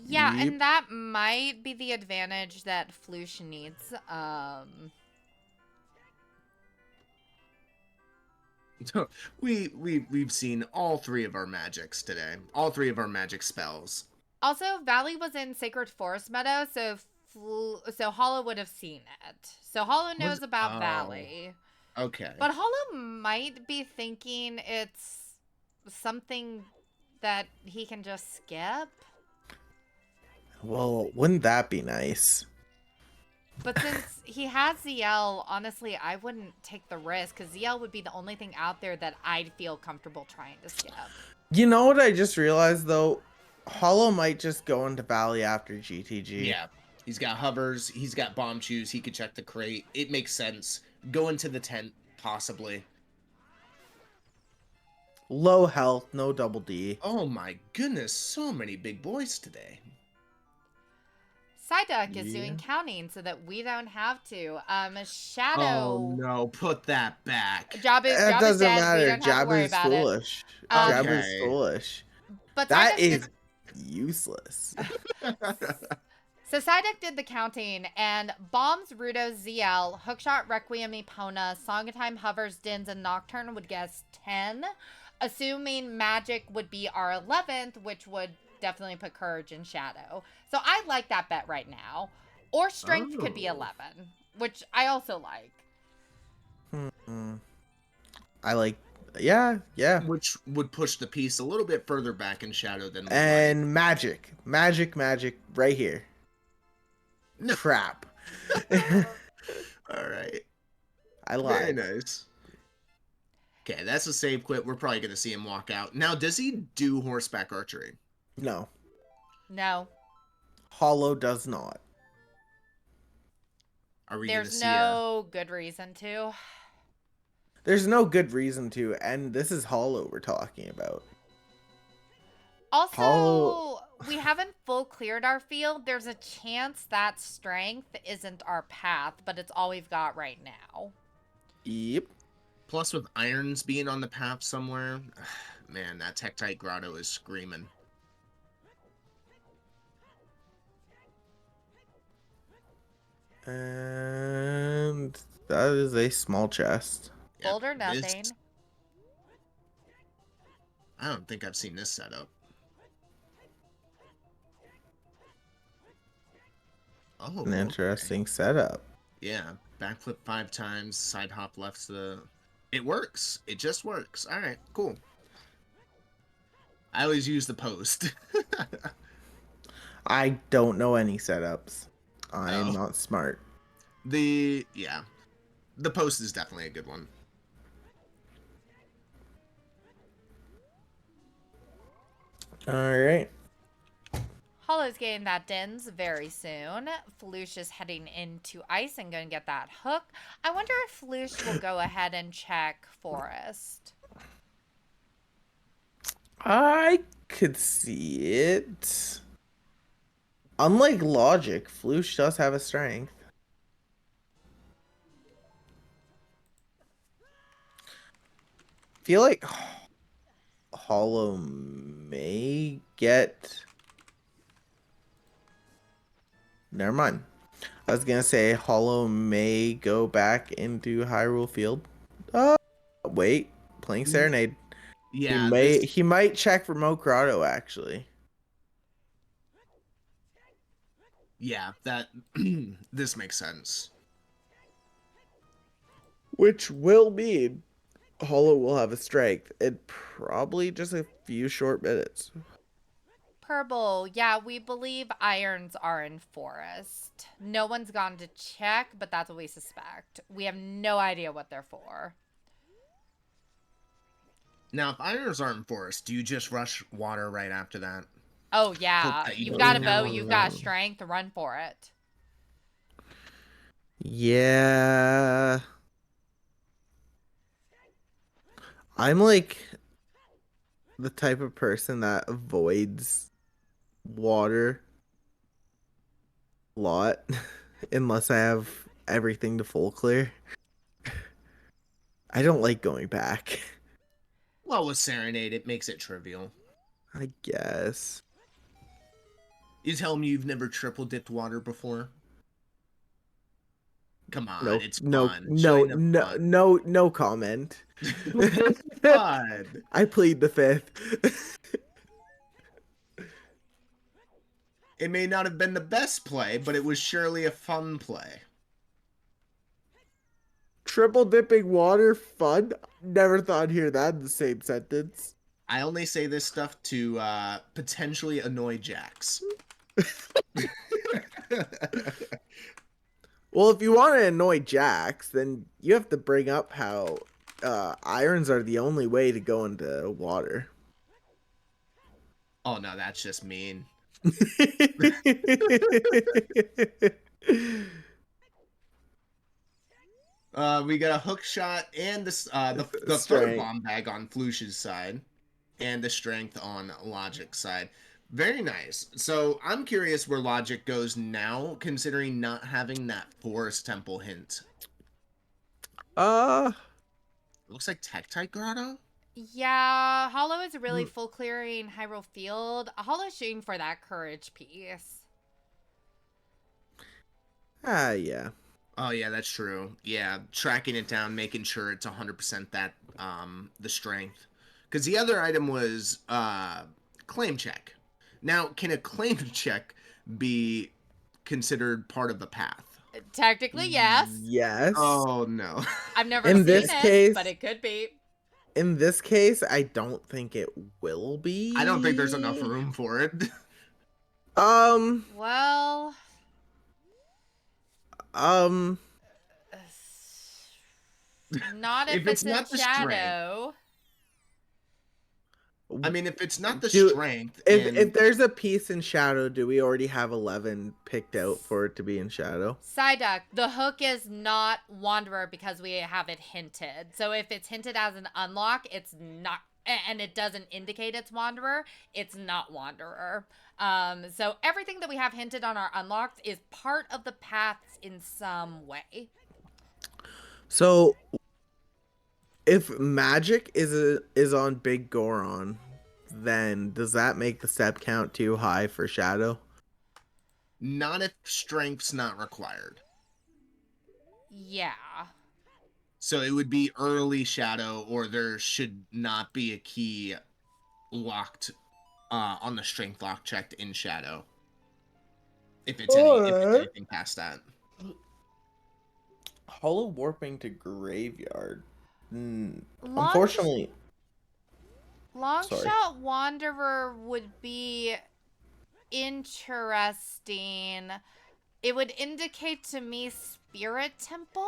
Yeah, Yep. and that might be the advantage that Flouche needs. We've seen all 3 of our magics today. All 3 of our magic spells. Also, Valley was in Sacred Forest Meadow, so Hollow would have seen it. So Hollow knows about Valley. Okay. But Hollow might be thinking it's something that he can just skip. Well, wouldn't that be nice? But since he has ZL, honestly, I wouldn't take the risk because ZL would be the only thing out there that I'd feel comfortable trying to skip. You know what I just realized though? Hollow might just go into Valley after GTG. Yeah. He's got hovers. He's got bomb shoes. He could check the crate. It makes sense. Go into the tent, possibly. Low health, no double D. Oh my goodness, so many big boys today. Psyduck is Yeah. doing counting so that we don't have to. Shadow. Oh no, put that back. Job is It doesn't dead. matter. We don't have to worry Jabber's about foolish. Um, Jabber's Okay. foolish. it. But That Psyduck is useless. So Psyduck did the counting, and Bombs, Rudo, ZL, Hookshot, Requiem, Epona, Song of Time, Hovers, Dins, and Nocturne would guess 10, assuming Magic would be our 11th, which would definitely put Courage in Shadow. So I like that bet right now. Or Strength could be Oh. 11, which I also like. I like, yeah. Which would push the piece a little bit further back in Shadow than we And magic, right here. No. Crap. like. All right. I Very lied. nice. Okay, that's a save quit. We're probably going to see him walk out. Now, does he do horseback archery? No, No. Hollow does not. Are we going to There's see no good reason to. There's no good reason to, and this is Hollow we're talking about. Also, Hollow- we haven't full cleared our field. There's a chance that Strength isn't our path, but it's all we've got right now. Yep. Plus, with irons being on the path somewhere, man, that Tektite Grotto is screaming. And that is a small chest. Yep, Gold or this- nothing. I don't think I've seen this setup. Oh, An interesting setup. Yeah, backflip 5 times, side hop left the... It works. It just works. All right, cool. I always use the post. I don't know any setups. I'm Oh. not smart. The post is definitely a good one. All right. Hollow's getting that Dins very soon. Flouche is heading into ice and going to get that hook. I wonder if Flouche will go ahead and check Forest. I could see it. Unlike Logic, Flouche does have a strength. Feel like Hollow may get. Never mind. I was gonna say Hollow may go back into Hyrule Field. Wait, playing Serenade. Yeah, He might check Remote Grotto actually. yeah, that this makes sense. Which will mean Hollow will have a strength in probably just a few short minutes. Purple, yeah, we believe irons are in Forest. No one's gone to check, but that's what we suspect. We have no idea what they're for. Now, if irons aren't in forest, do you just rush water right after that? Oh, Hope yeah. that you You've don't got a have bow, one. you've got strength, run for it. Yeah. I'm like the type of person that avoids water a lot unless I have everything to full clear. I don't like going back. Well, with Serenade, it makes it trivial. I guess. You tell me you've never triple dipped water before? Come on, No, it's no, fun. no, Join the no, fun. no, no comment. It's fun. I plead the fifth. It may not have been the best play, but it was surely a fun play. Triple dipping water fun? Never thought I'd hear that in the same sentence. I only say this stuff to potentially annoy Jax. Well, if you want to annoy Jax, then you have to bring up how irons are the only way to go into water. Oh no, that's just mean. We got a hook shot and this the third Strength. bomb bag on Flouche's side, and the strength on Logic's side. Very nice. So I'm curious where Logic goes now, considering not having that Forest Temple hint. Uh, Looks like Tektite Grotto. Yeah, Hollow is really full clearing Hyrule Field. Hollow's shooting for that courage piece. yeah. Oh yeah, that's true. Yeah, tracking it down, making sure it's 100% that the strength. Because the other item was claim check. Now, can a claim check be considered part of the path? Technically, yes. Yes. Oh no. I've never In seen this it, case- but it could be. In this case, I don't think it will be. I don't think there's enough room for it. Well, not if it's not in the shadow. I mean, if it's not the Do- strength, If there's a piece in shadow, do we already have 11 picked out for it to be in shadow? Psyduck, the hook is not Wanderer because we have it hinted. So if it's hinted as an unlock, it's not, and it doesn't indicate it's Wanderer, it's not Wanderer. So everything that we have hinted on our unlocks is part of the paths in some way. So, if magic is on Big Goron, then does that make the step count too high for shadow? not if strength's not required. Yeah. So it would be early shadow, or there should not be a key locked on the strength lock checked in shadow. If it's anything past that. Hollow warping to graveyard. Long Unfortunately, sorry. shot Wanderer would be interesting. It would indicate to me Spirit Temple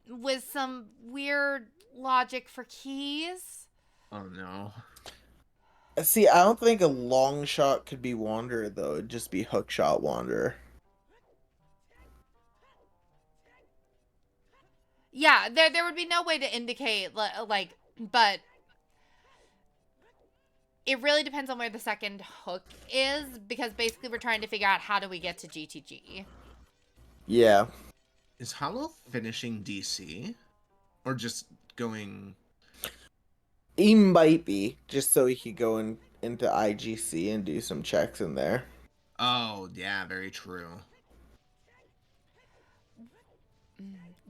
with some weird logic for keys. Oh no. See, I don't think a long shot could be Wanderer though. It'd just be hook shot Wanderer. Yeah, there would be no way to indicate like, but it really depends on where the second hook is, because basically we're trying to figure out how do we get to GTG. Yeah. Is Hollow finishing DC? Or just going... He might be, just so he could go into IGC and do some checks in there. Oh, yeah, very true.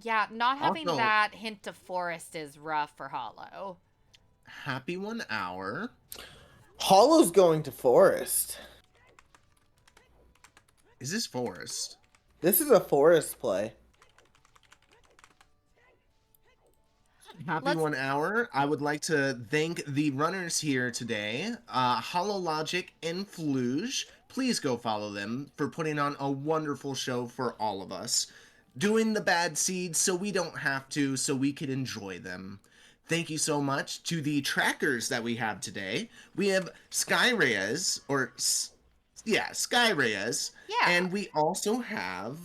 Yeah, not having Also, that hint of forest is rough for Hollow. happy 1 hour. Hollow's going to Forest. Is this Forest? This is a Forest play. Happy 1 hour. I would like to thank the runners here today, HollowLogic and Flouche. Please go follow them for putting on a wonderful show for all of us. Doing the bad seeds so we don't have to, so we can enjoy them. Thank you so much to the trackers that we have today. We have Sky Reyes, Sky Reyes. Yeah. And we also have,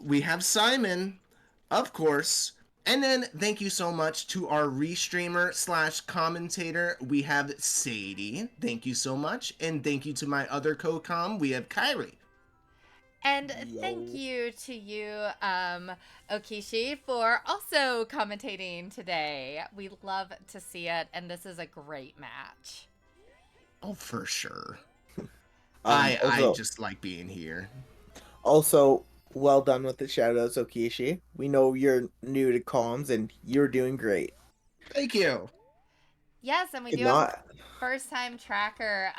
we have Simon, of course. And then thank you so much to our restreamer / commentator. We have Sadie. Thank you so much. And thank you to my other co-com. We have Kyrie. And thank you to you, Oakishi, for also commentating today. We love to see it, and this is a great match. Oh, for sure. Also, I just like being here. Also, well done with the shoutouts, Oakishi. We know you're new to comms, and you're doing great. Thank you. Yes, and we do have a first-time tracker.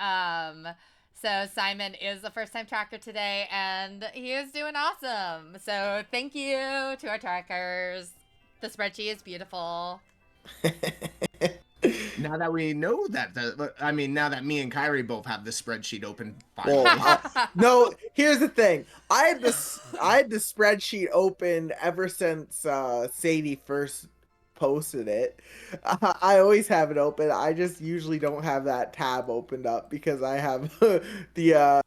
So Simon is a first-time tracker today, and he is doing awesome. So thank you to our trackers. The spreadsheet is beautiful. Now that we know that, now that me and Kyrie both have the spreadsheet open. No, here's the thing. I had the spreadsheet open ever since Sadie first posted it. I always have it open. I just usually don't have that tab opened up because I have the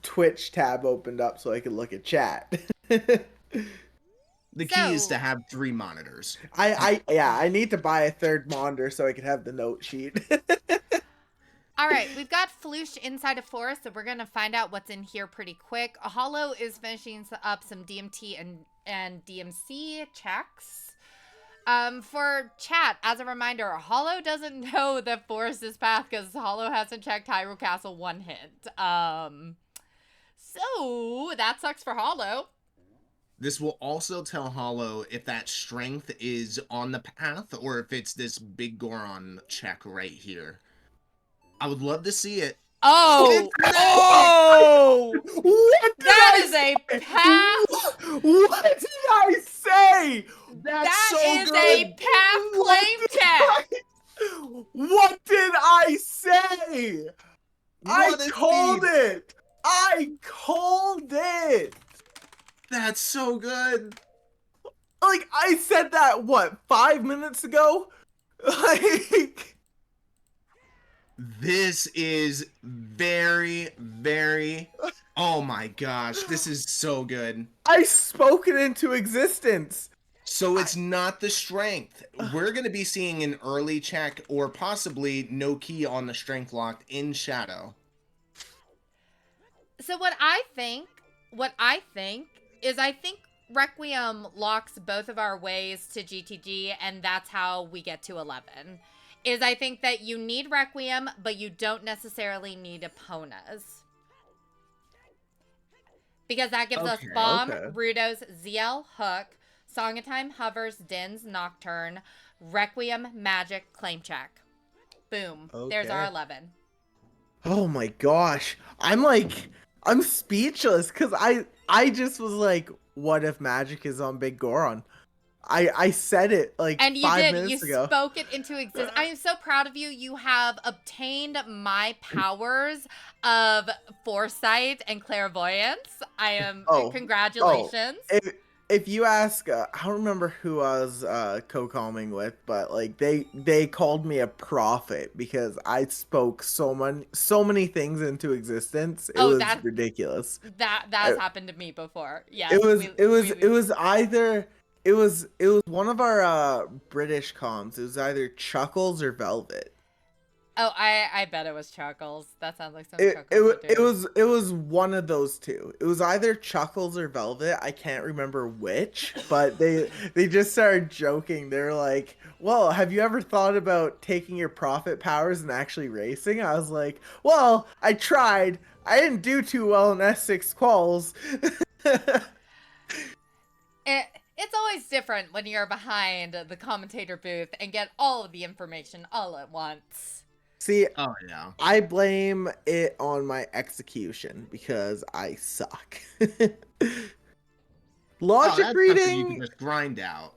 Twitch tab opened up so I can look at chat. The key is to have 3 monitors. I need to buy a third monitor so I can have the note sheet. All right, we've got Flouche inside of Forest, so we're going to find out what's in here pretty quick. Hollow is finishing up some DMT and DMC checks. For chat, as a reminder, Hollow doesn't know that Forest is path because Hollow hasn't checked Hyrule Castle 1 hint. So that sucks for Hollow. This will also tell Hollow if that strength is on the path or if it's this big Goron check right here. I would love to see it. Oh! Oh! That is a path! What did I say? That is a path claim check! What did I say? I called it! I called it! That's so good. Like, I said that, what, 5 minutes ago? Like... This is very, very... Oh my gosh, this is so good. I spoke it into existence. So it's not the strength. We're going to be seeing an early check or possibly no key on the strength locked in Shadow. So what I think is I think Requiem locks both of our ways to GTG, and that's how we get to 11. Is I think that you need Requiem, but you don't necessarily need Eponas. Because that gives us Bomb, Rudos, ZL, Hook, Song of Time, Hovers, Dins, Nocturne, Requiem, Magic, Claim Check. Boom. There's our 11. Oh my gosh. I'm speechless because I just was like, what if Magic is on Big Goron? I said it like 5 minutes ago. You spoke it into existence. I am so proud of you. You have obtained my powers of foresight and clairvoyance. I am congratulations. if you ask, I don't remember who I was co-calming with, but like they called me a prophet because I spoke so many things into existence. It Oh, was that ridiculous. that's I, happened to me before. Yes, it was we it was we it was either it was one of our British comms. It was either Chuckles or Velvet. Oh, I bet it was Chuckles. That sounds like something It, it Chuckles wa- would do. it was one of those two. It was either Chuckles or Velvet. I can't remember which, but they just started joking. They're like, "Well, have you ever thought about taking your profit powers and actually racing?" I was like, "Well, I tried. I didn't do too well in S6 quals." It's always different when you're behind the commentator booth and get all of the information all at once. See, Oh yeah. I blame it on my execution because I suck. Oh, Logic that's something you can reading, just grind out.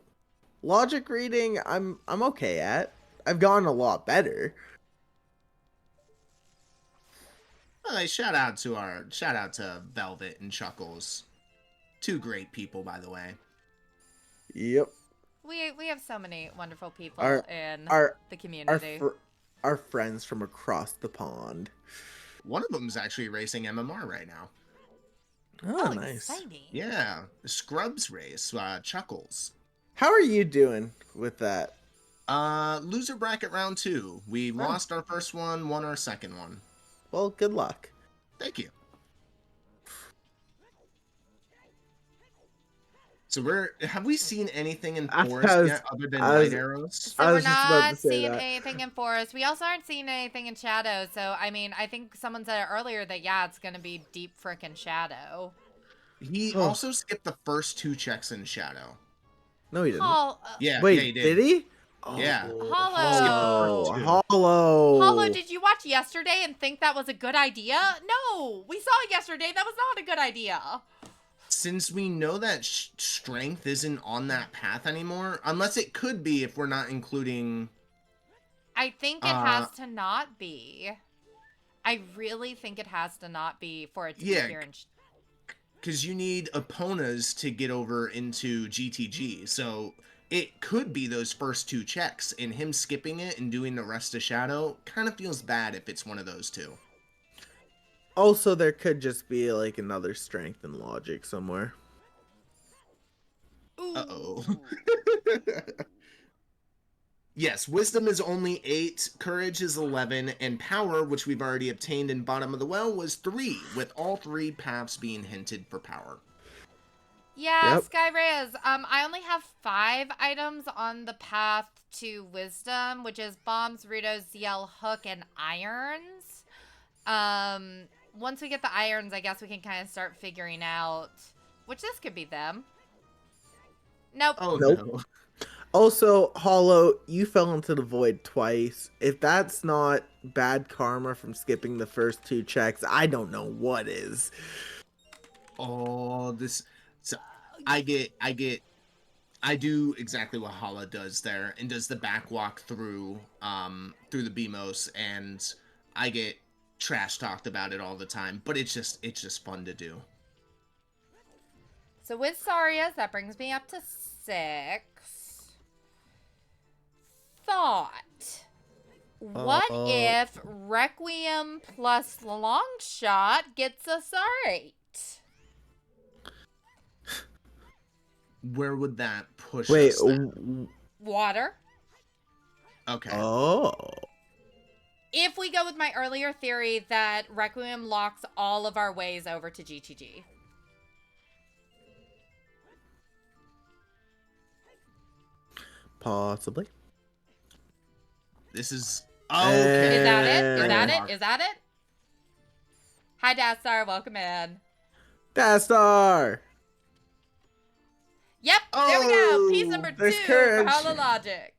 logic reading, I'm okay at. I've gotten a lot better. Hey, shout out to Velvet and Chuckles. Two great people, by the way. Yep. We have so many wonderful people Our in our the our community. our friends from across the pond. One of them's actually racing MMR right now. Oh, Oh, nice. exciting. Yeah, the Scrubs race, Chuckles. How are you doing with that? Loser bracket round 2. We lost our first one, won our second one. Well, good luck. Thank you. So have we seen anything in Forest yet other than light arrows? So I we're was just about to not say seeing that. anything in Forest. We also aren't seeing anything in Shadow. So, I mean, I think someone said it earlier that, yeah, it's going to be deep frickin' Shadow. He also skipped the first 2 checks in Shadow. No, he didn't. Yeah, Wait, he did he? Yeah. Hollow. Hollow. Did you watch yesterday and think that was a good idea? No, we saw it yesterday. That was not a good idea. Since we know that strength isn't on that path anymore, unless it could be if we're not including... I think it has to not be. I really think it has to not be for it to be here in... Because you need Eponas to get over into GTG, so it could be those first 2 checks, and him skipping it and doing the rest of Shadow kind of feels bad if it's one of those 2. Also, there could just be like another strength and logic somewhere. Uh-oh. Yes, Wisdom is only 8, Courage is 11, and Power, which we've already obtained in Bottom of the Well, was 3, with all 3 paths being hinted for Power. Yeah, yep. Skyrez, I only have 5 items on the path to Wisdom, which is Bombs, Rudos, ZL, Hook, and Irons. Once we get the Irons, I guess we can kind of start figuring out, which this could be them. Nope. Oh, nope. No. Also, Hollow, you fell into the void twice. If that's not bad karma from skipping the first 2 checks, I don't know what is. Oh, this... So, I do exactly what Hollow does there, and does the backwalk through the BMOS, and I get trash talked about it all the time, but it's just fun to do. So with Sarias, that brings me up to 6. Thought. What if Requiem plus Longshot gets us alright? Where would that push us then? Water. Okay. Oh. If we go with my earlier theory that Requiem locks all of our ways over to GTG. Possibly. This is... Okay. Is that it? Is that it? Is that it? Hi, Dastar. Welcome in. Dastar! Yep, there we go. Piece number 2 for HollowLogic.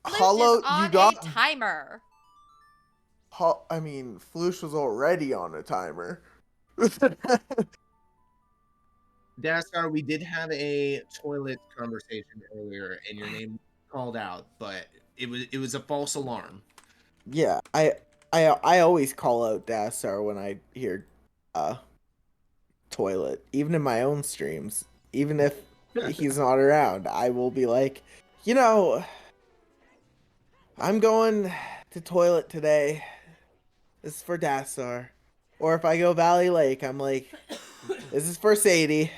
Hollow, you got a timer. I mean, Flouche was already on a timer. Dastar, we did have a toilet conversation earlier, and your name called out, but it was a false alarm. Yeah, I always call out Dastar when I hear toilet, even in my own streams. Even if he's not around, I will be like, you know, I'm going to toilet today. This is for Dastar. Or if I go Valley Lake, I'm like, this is for Sadie.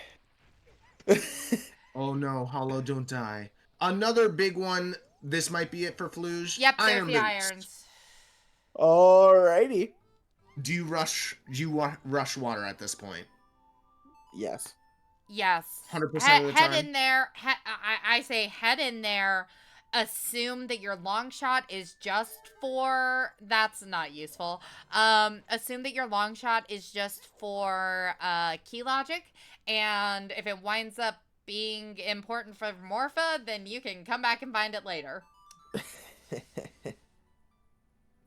Oh no, Hollow, don't die. Another big one. This might be it for Flouche. Yep, there's Iron the boots. irons. Alrighty. Do you rush water at this point? Yes. Yes. 100% of the Head time? in there. I say head in there. Assume that your long shot is just for. That's not useful. Assume that your long shot is just for key logic, and if it winds up being important for Morpha, then you can come back and find it later.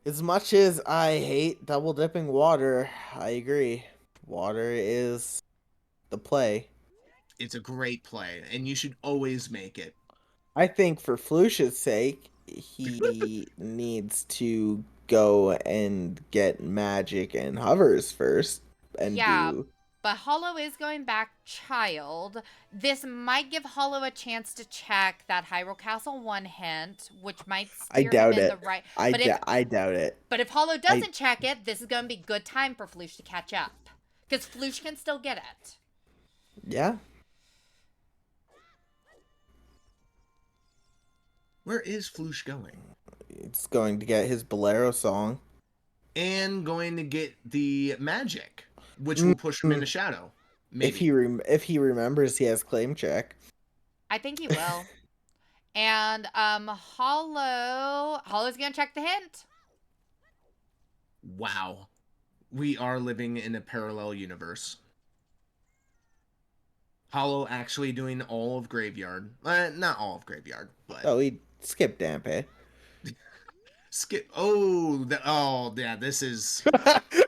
As much as I hate double dipping water, I agree. Water is the play. It's a great play, and you should always make it. I think for Flouche's sake, he needs to go and get magic and hovers first and Yeah, do. but Hollow is going back child. This might give Hollow a chance to check that Hyrule Castle 1 hint, which might I steer him doubt in the it. right. I But if doubt it. But if Hollow doesn't check it, this is going to be good time for Flouche to catch up. Because Flouche can still get it. Yeah. Where is Flouche going? It's going to get his Bolero song. And going to get the magic, which will push him into shadow. Maybe. If he remembers he has claim check. I think he will. And Hollow's going to check the hint. Wow. We are living in a parallel universe. Hollow actually doing all of Graveyard. Not all of Graveyard, but... Oh, he skipped Dampe. Skip. Oh, yeah, this is...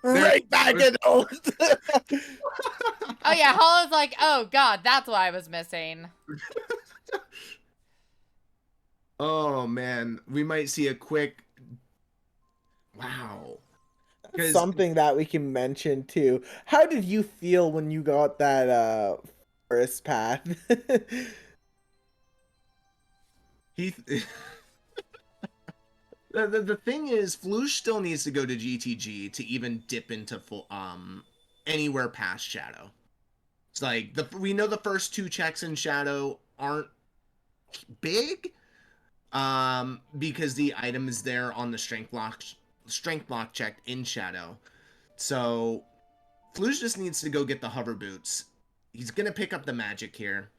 Right back in old. Oh, yeah, Hollow's like, oh, God, that's what I was missing. Oh, man. We might see a quick... Wow. Something that we can mention, too. How did you feel when you got that forest path? He... The thing is, Flouche still needs to go to GTG to even dip into full anywhere past Shadow. It's like we know the first two checks in Shadow aren't big, because the item is there on the strength block check in Shadow. So Flouche just needs to go get the hover boots. He's gonna pick up the magic here.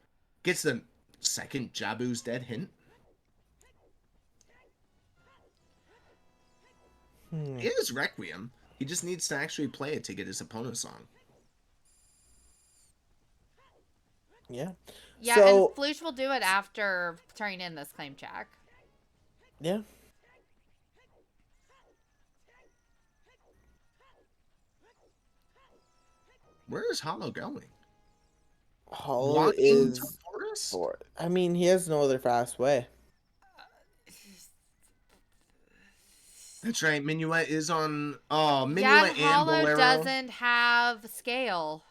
Gets the second Jabu's dead hint. It is Requiem. He just needs to actually play it to get his opponent's song. Yeah. Yeah, so, and Flouche will do it after turning in this claim check. Yeah. Where is Hollow going? Hollow Walking is... to Forest? I mean, he has no other fast way. That's right. Minuet is on... Oh, Minuet Yeah, and Hollow Bolero. doesn't have scale.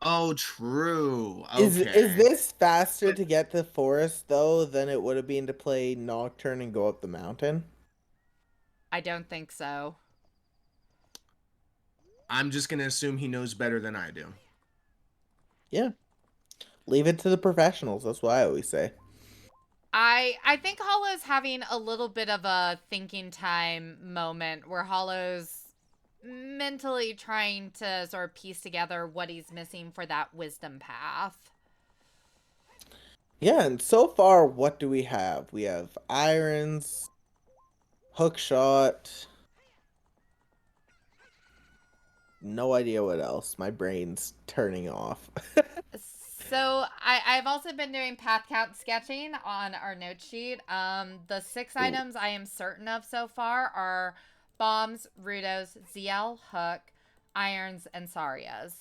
Oh, true. Okay. Is this faster to get to Forest, though, than it would have been to play Nocturne and go up the mountain? I don't think so. I'm just going to assume he knows better than I do. Yeah. Leave it to the professionals. That's what I always say. I think Hollow's having a little bit of a thinking time moment where Hollow's mentally trying to sort of piece together what he's missing for that wisdom path. Yeah, and so far, what do we have? We have irons, hook shot. No idea what else. My brain's turning off. So I've also been doing path count sketching on our note sheet. The 6 items I am certain of so far are bombs, Rudos, ZL, hook, irons, and Sarias.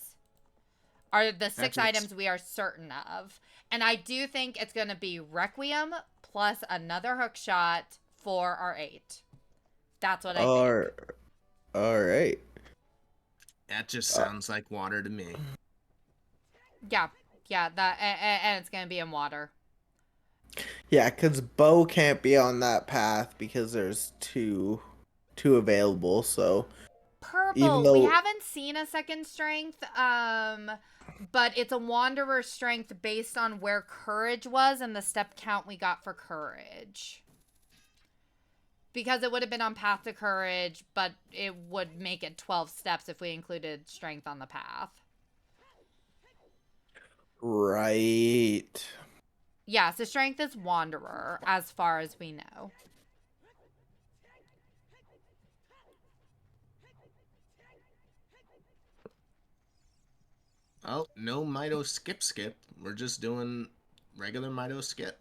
Are the 6 items we are certain of. And I do think it's going to be Requiem plus another hook shot for our 8. That's what I think. All right. That just sounds like water to me. Yeah, that and it's gonna be in water. Yeah, because Bo can't be on that path because there's two available. So even Purple, we though, haven't seen a second strength, but it's a wanderer strength based on where courage was and the step count we got for courage. Because it would have been on path to courage, but it would make it 12 steps if we included strength on the path. right. Yeah, so strength is wanderer as far as we know. Oh, no Mito skip. We're just doing regular Mito skip.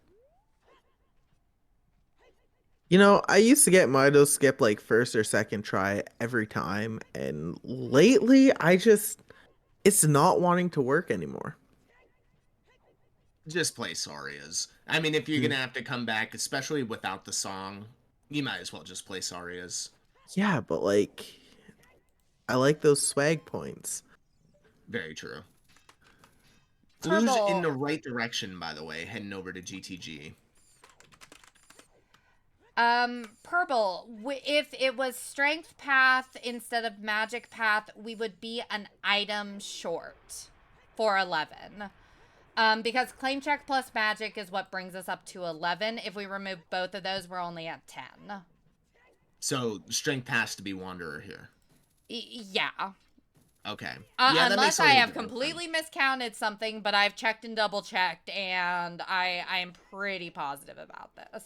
You know, I used to get Mido skip like first or second try every time, and lately it's not wanting to work anymore. Just play Sarias. I mean, if you're Mm. gonna have to come back, especially without the song, you might as well just play Sarias. Yeah, but like, I like those swag points. Very true. Flouche in Purple. the right direction, by the way, heading over to GTG. Purple. If it was strength path instead of magic path, we would be an item short for 11. Because claim check plus magic is what brings us up to 11. If we remove both of those, we're only at 10. So strength has to be Wanderer here. Yeah. Okay. Yeah, that makes Unless a I little have bit more completely sense. miscounted something, but I've checked and double checked, and I am pretty positive about this.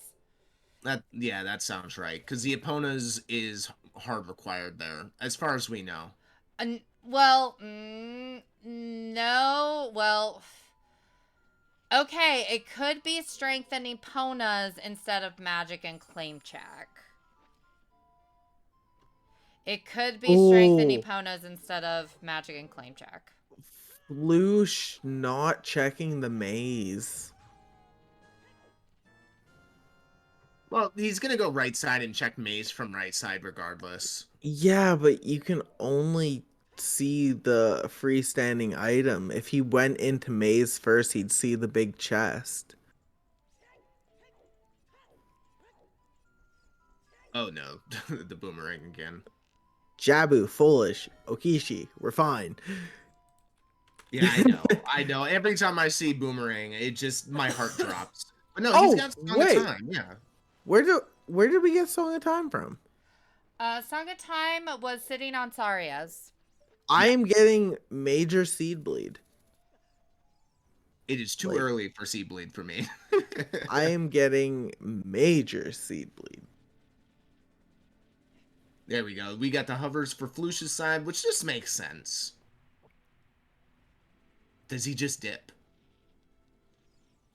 That sounds right. Because the Epona's is hard required there, as far as we know. Well, no. Well, okay, it could be strength and Epona's instead of magic and claim check. It could be strength and Oh, Epona's instead of magic and claim check. Flouche not checking the maze. Well, he's gonna go right side and check Maze from right side regardless. Yeah, but you can only see the freestanding item. If he went into maze first, he'd see the big chest. Oh no, the boomerang again. Jabu, foolish, Oakishi, we're fine. Yeah, I know. I know. Every time I see boomerang, it just my heart drops. But no, he's Oh, got Song of wait. Time. Yeah. Where did we get Song of Time from? Song of Time was sitting on Saria's. I Yeah. am getting major seed bleed. It is too Like, early for Sea Bleed for me. I am getting major seed bleed. There we go. We got the hovers for Flouche's side, which just makes sense. Does he just dip?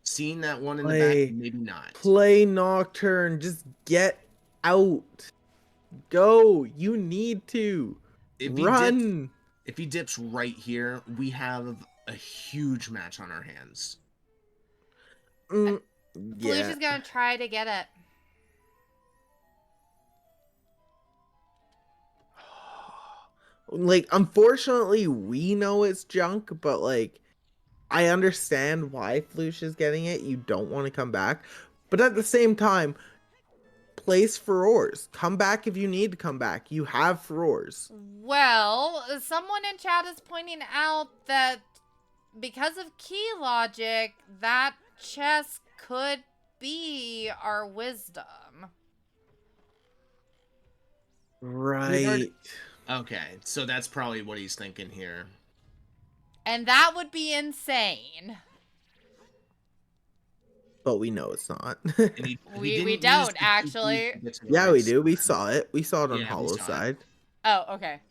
Seeing that one in the back, maybe not. Play Nocturne. Just get out. Go. You need to. If he dips, Run. if he dips right here, we have a huge match on our hands. Mm, Felice yeah. is gonna try to get it. Like, unfortunately, we know it's junk, but like, I understand why Flouche is getting it. You don't want to come back. But at the same time, place furores. Come back if you need to come back. You have furores. Well, someone in chat is pointing out that because of key logic, that chest could be our wisdom. Right. Okay, so that's probably what he's thinking here. And that would be insane. But we know it's not. And he We didn't don't, use the actually. to get to the Yeah, right we do. We side. saw it. We saw it on Yeah, we Hollow saw it. side. Oh, okay.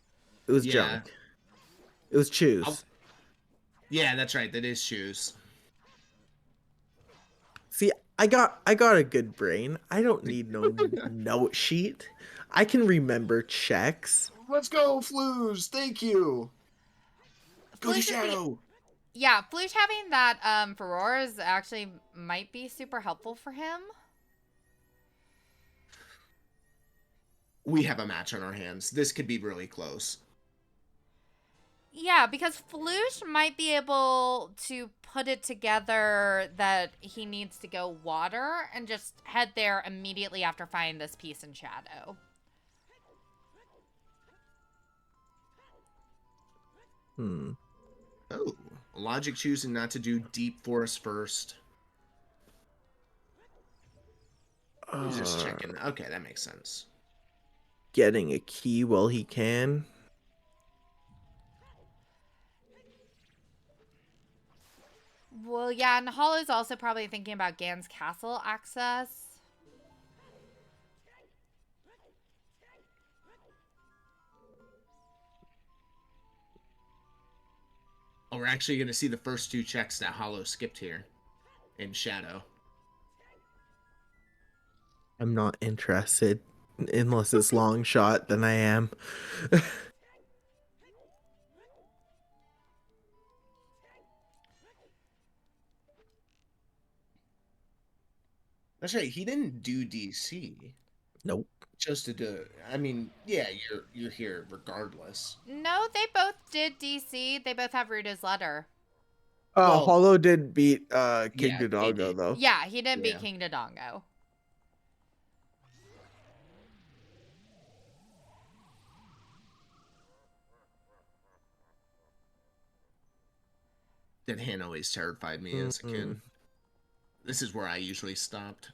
It was Yeah. junk. It was choose. Yeah, that's right. That is shoes. See, I got a good brain. I don't need no note sheet. I can remember checks. Let's go, Flouche. Thank you. Go to Flouche is the- Shadow. Yeah, Flouche having that Furores actually might be super helpful for him. We have a match on our hands. This could be really close. Yeah, because Flouche might be able to put it together that he needs to go water and just head there immediately after finding this piece in shadow. Oh, Logic choosing not to do deep forest first. He's just checking. Okay, that makes sense. Getting a key while he can. Well, yeah, and Hollow's also probably thinking about Gan's castle access. Oh, we're actually going to see the first 2 checks that Hollow skipped here in shadow. I'm not interested unless it's long shot, then I am. That's right. He didn't do DC. Nope. Just to do. I mean, yeah, you're here regardless. No, they both did DC. They both have Rita's letter. Well, Hollow did beat King yeah, they Dodongo did. though. Yeah, he didn't beat Yeah. King Dodongo. That hand always terrified me as a kid. This is where I usually stopped.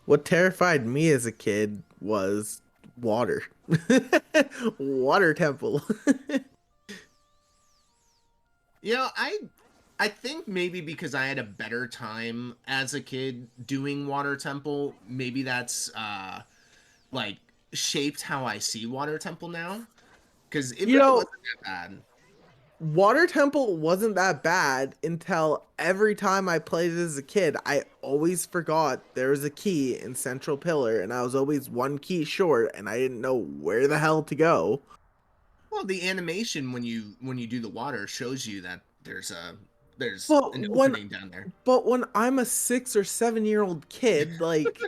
What terrified me as a kid was water. Water temple. You know, I think maybe because I had a better time as a kid doing Water Temple, maybe that's like shaped how I see Water Temple now. Because it You really know, wasn't that bad. Water Temple wasn't that bad until every time I played it as a kid, I always forgot there was a key in Central Pillar and I was always one key short and I didn't know where the hell to go. Well, the animation when you do the water shows you that there's But an when opening down there. but when I'm a 6 or 7 year old kid, like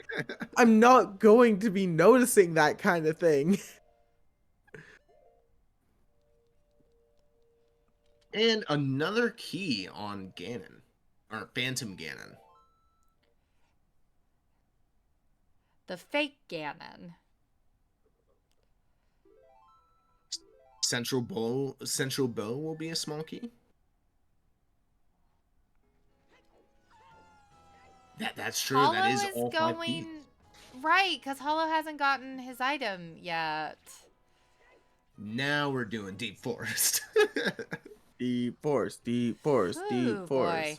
I'm not going to be noticing that kind of thing. And another key on Ganon, or Phantom Ganon. The fake Ganon. Central Bow will be a small key. That's true. Hollow That is is all 5 keys. going right because Hollow hasn't gotten his item yet. Now we're doing Deep Forest. Deep force, deep force, deep Ooh, force. boy.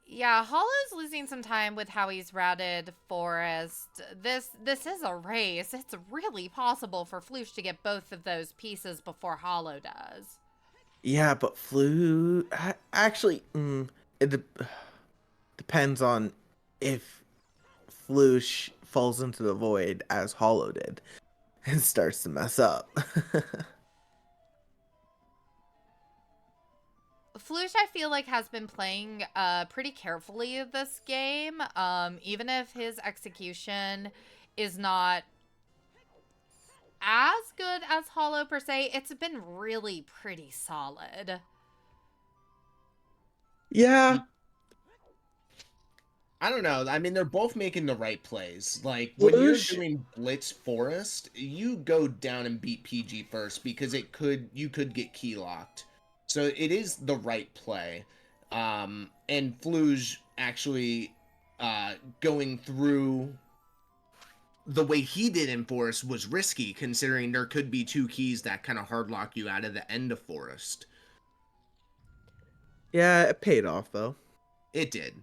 Yeah, Hollow's losing some time with how he's routed Forest. This is a race. It's really possible for Flouche to get both of those pieces before Hollow does. Yeah, but actually, it depends on if Flouche falls into the void as Hollow did and starts to mess up. Flouche, I feel like, has been playing pretty carefully this game. Even if his execution is not as good as Hollow per se, it's been really pretty solid. Yeah. I don't know. I mean, they're both making the right plays. Like when you're doing Blitz Forest, you go down and beat PG first because you could get key locked. So it is the right play. And Flouche actually going through the way he did in Forest was risky, considering there could be 2 keys that kind of hard lock you out of the end of Forest. Yeah, it paid off though. It did.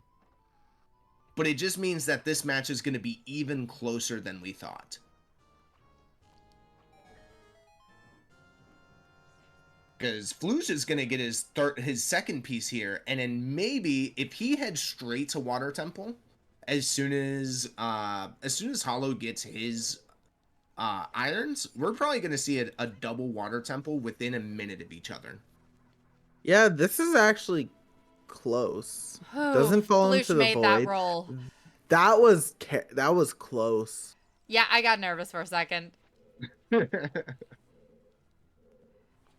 But it just means that this match is going to be even closer than we thought. Because Flouche is going to get his second piece here, and then maybe if he heads straight to Water Temple, as soon as Hollow gets his irons, we're probably going to see a double Water Temple within a minute of each other. Yeah, this is actually close. Ooh, Doesn't fall Flouche into the made void. that roll. That was close. Yeah, I got nervous for a second.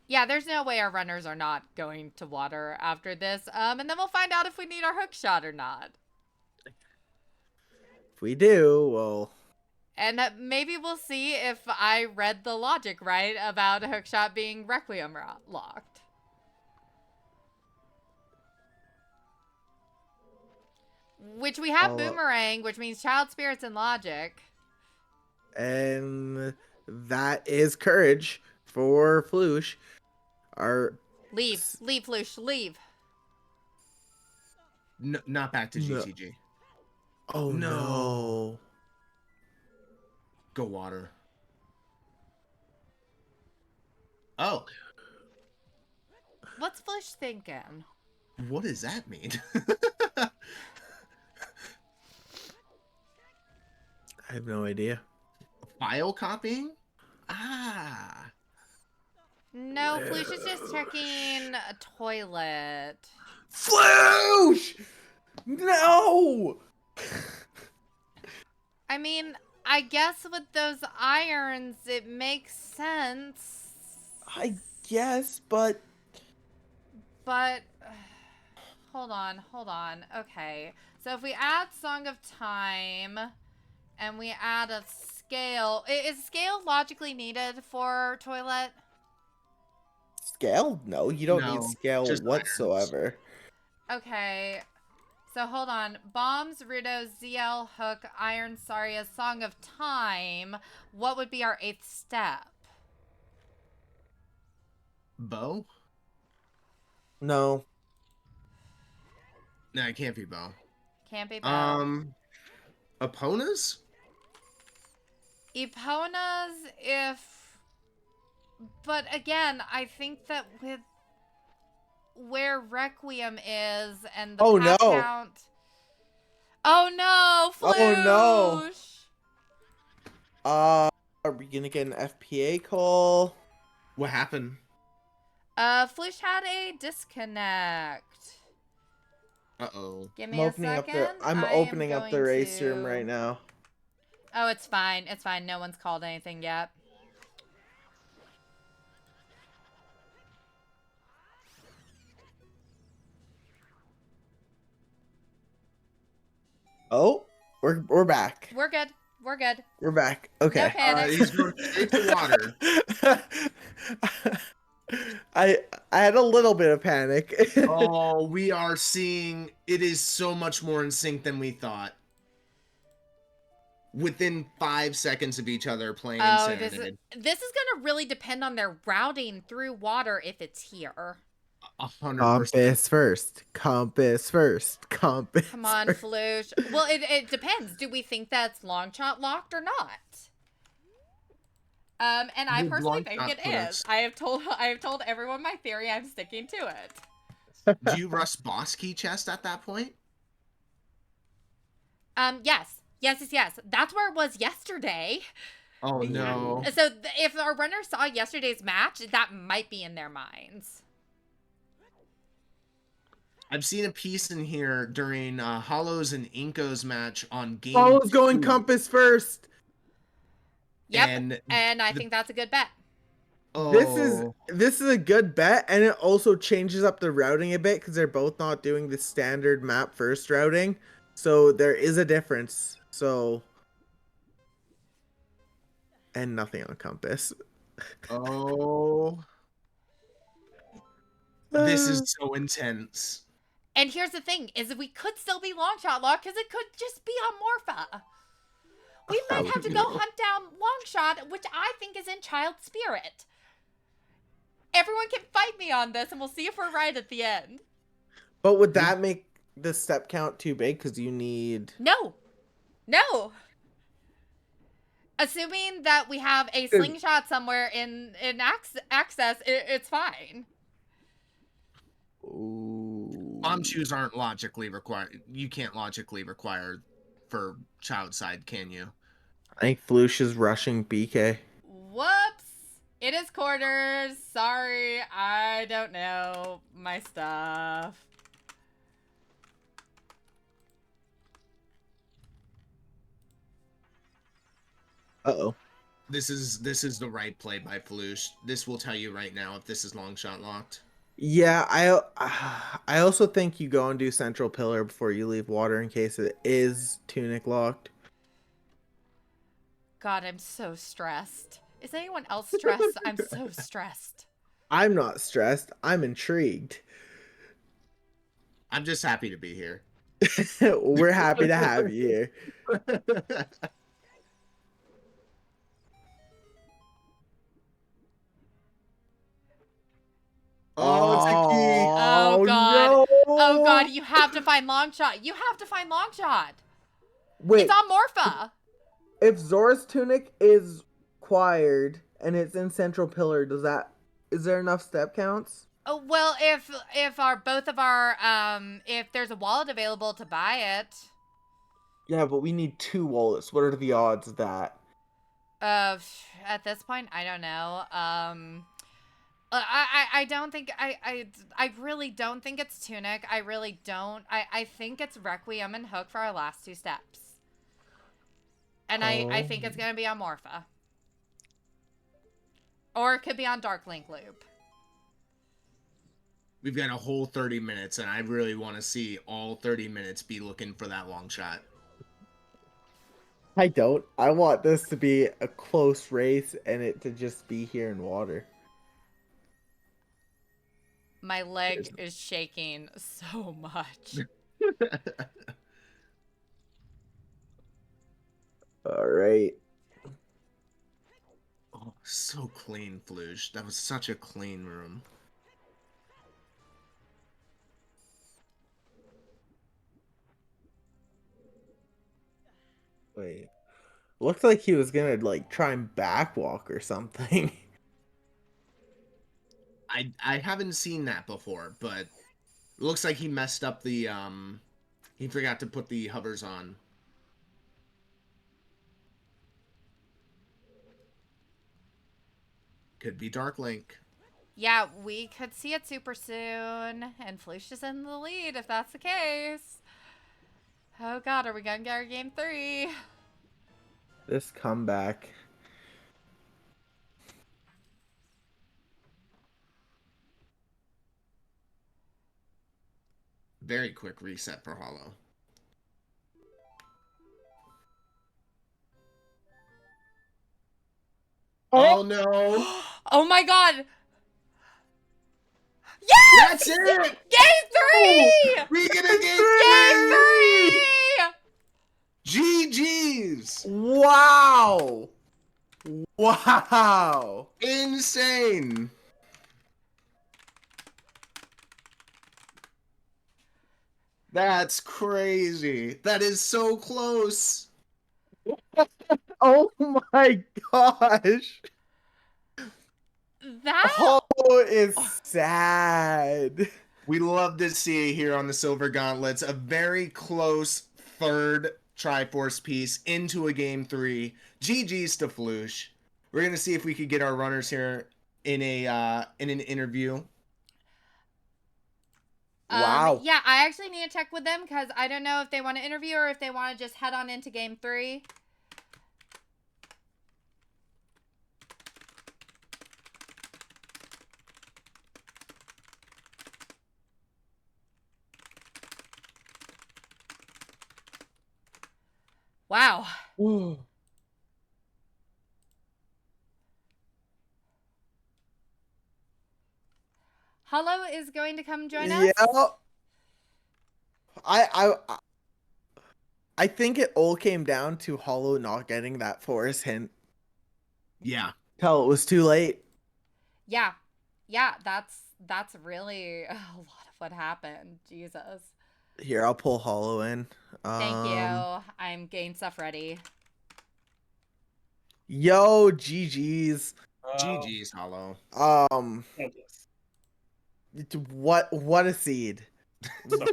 Yeah, there's no way our runners are not going to water after this. And then we'll find out if we need our hook shot or not. If we do, well... And maybe we'll see if I read the logic right about a hook shot being Requiem locked. Which we have Boomerang, which means Child Spirits and Logic. And that is courage for Flouche. Leave, Flouche, leave. No, not back to GTG. Oh no. Go water. Oh. What's Flouche thinking? What does that mean? I have no idea. File copying? Ah. No, Flouche is just checking a toilet. Flouche! No! I mean, I guess with those irons, it makes sense. I guess, but... Hold on. Okay. So if we add Song of Time, and we add a scale... Is scale logically needed for toilet? Scale? No, you don't need scale whatsoever. Irons. Okay. So hold on. Bombs, Rudo, ZL, Hook, Iron, Saria, Song of Time. What would be our 8th step? Bow? No. No, it can't be bow. Can't be bow. Eponas? Eponas if... But again, I think that with where Requiem is and the pack count... Oh no, Flouche! Oh no! Are we gonna get an FPA call? What happened? Flouche had a disconnect. Uh-oh. Give me a second. I'm opening up the race room right now. Oh, it's fine. It's fine. No one's called anything yet. Oh, we're back. We're good. We're good. We're back. Okay. No panic. He's going straight to water. I had a little bit of panic. Oh, we are seeing it is so much more in sync than we thought. Within 5 seconds of each other playing Insanity. This is gonna really depend on their routing through water if it's here. 100%. Compass first. Compass first. Compass. Come on, first. Flouche. Well, it depends. Do we think that's long shot locked or not? And I personally think it is. I have told everyone my theory. I'm sticking to it. Do you rush boss key chest at that point? Yes. Yes. That's where it was yesterday. Oh no. So if our runners saw yesterday's match, that might be in their minds. I've seen a piece in here during Hollow's and Inko's match on game. Hollow's going compass first. Yep, and I think that's a good bet. Oh. This is a good bet, and it also changes up the routing a bit because they're both not doing the standard map first routing, so there is a difference. So, and nothing on compass. Oh, this is so intense. And here's the thing: is that we could still be long shot lock because it could just be on Morpha. We might have to go hunt down Longshot, which I think is in Child Spirit. Everyone can fight me on this, and we'll see if we're right at the end. But would that make the step count too big? Because you need... No. Assuming that we have a slingshot somewhere in access, it's fine. Ooh. Bomb shoes aren't logically required. You can't logically require for child side, can you? I think Flouche is rushing BK. Whoops. It is quarters. Sorry, I don't know my stuff. Uh-oh. This is the right play by Flouche. This will tell you right now if this is long shot locked. Yeah, I also think you go and do central pillar before you leave water in case it is tunic locked. God, I'm so stressed. Is anyone else stressed? I'm so stressed. I'm not stressed. I'm intrigued. I'm just happy to be here. We're happy to have you here. Oh, it's a key. Oh Oh God. no! Oh God, you have to find long shot. You have to find long shot. Wait, It's on Morpha. if Zora's tunic is acquired and it's in central pillar, is there enough step counts? Oh, well, if our both of our if there's a wallet available to buy it. Yeah, but we need 2 wallets. What are the odds of that? At this point, I don't know. I don't think I really don't think it's Tunic. I really don't. I think it's Requiem and Hook for our last 2 steps. And I think it's gonna be on Morpha. Or it could be on Dark Link Loop. We've got a whole 30 minutes, and I really want to see all 30 minutes be looking for that long shot. I don't. I want this to be a close race and it to just be here in water. My leg is shaking so much. All right. Oh, so clean, Flouche. That was such a clean room. Wait. Looks like he was gonna like try and backwalk or something. I haven't seen that before, but it looks like he messed up the he forgot to put the hovers on. Could be Dark Link. Yeah, we could see it super soon. And Felicia is in the lead if that's the case. Oh God, are we gonna get our game 3? This comeback. Very quick reset for Hollow. Oh no! Oh my God! Yes! That's it! Game 3! We get a game 3! GG's! Wow! Wow! Insane! That's crazy. That is so close. Oh my gosh! That Hollow is sad. We love to see here on the Silver Gauntlets a very close third Triforce piece into a game 3. GG's to Flouche. We're gonna see if we could get our runners here in an interview. Wow. Yeah, I actually need to check with them because I don't know if they want to interview or if they want to just head on into game 3. Wow. Ooh. Hollow is going to come join us. Yeah. I think it all came down to Hollow not getting that forest hint Yeah. till it was too late. Yeah. Yeah, that's really a lot of what happened. Jesus. Here, I'll pull Hollow in. Thank you. I'm getting stuff ready. Yo, GG's. GG's, Hollow. What a seed.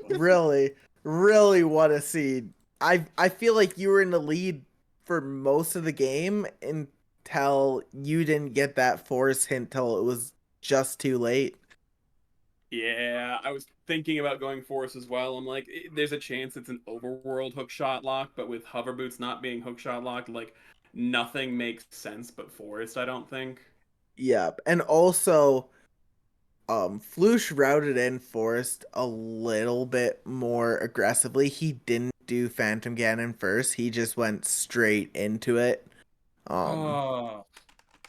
Really, really what a seed. I feel like you were in the lead for most of the game until you didn't get that force hint till it was just too late. Yeah, I was thinking about going Force as well. I'm like, there's a chance it's an overworld hookshot lock, but with hover boots not being hookshot locked, like nothing makes sense but Forest, I don't think. Yep. And also, Flouche routed in Forest a little bit more aggressively. He didn't do Phantom Ganon first. He just went straight into it. Um, Oh,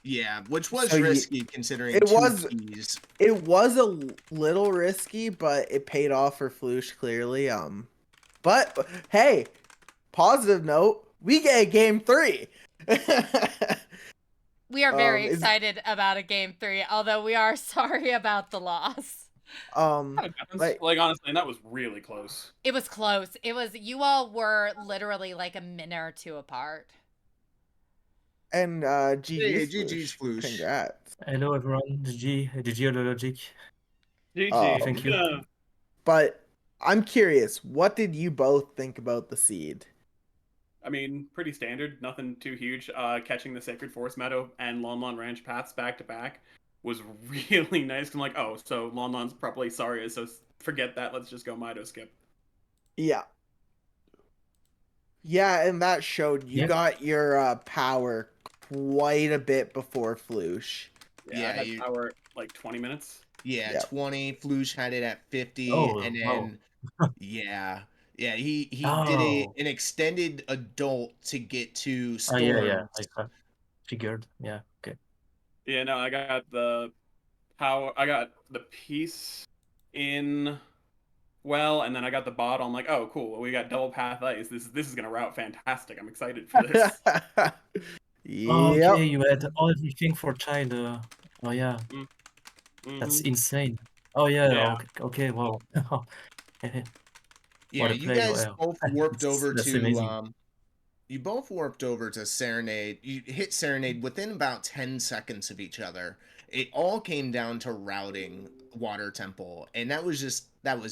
Yeah, which so was risky considering it two was keys. it was a little risky, but it paid off for Flouche clearly. But hey, positive note, we get game 3. We are very Is excited about a game 3, although we are sorry about the loss. that happens. like Like, honestly, that was really close. It was close. It was, you all were literally like a minute or two apart. and Hey, GG's GG's Flouche. Flouche. Congrats. Hello everyone, GG, GG HollowLogic. GG. Thank you. But I'm curious, what did you both think about the seed? I mean, pretty standard, nothing too huge. Catching the Sacred Forest Meadow and Lon Lon Ranch paths back to back was really nice. I'm like, oh, so Lon Lon's probably sorry, so forget that. Let's just go Mido skip. Yeah. Yeah, and that showed you Yeah. got your power quite a bit before Flouche. Yeah, I had power like 20 minutes. Yeah, Yep. 20. Flouche had it at 50, Oh, and wow. then yeah, he did an extended adult to get to Yeah, Storms. I figured. Yeah, okay. Yeah, no, I got the power. I got the piece in well, and then I got the bottle. I'm like, oh, cool. We got double path ice. This is gonna route fantastic. I'm excited for this. Oh, okay, Yep. you had everything for child. Oh yeah, that's Mm-hmm. insane. Oh yeah, Yeah. okay, wow. Yeah, What a you play, guys wow. both warped over That's to amazing. you both warped over to Serenade. You hit Serenade within about 10 seconds of each other. It all came down to routing Water Temple, and that was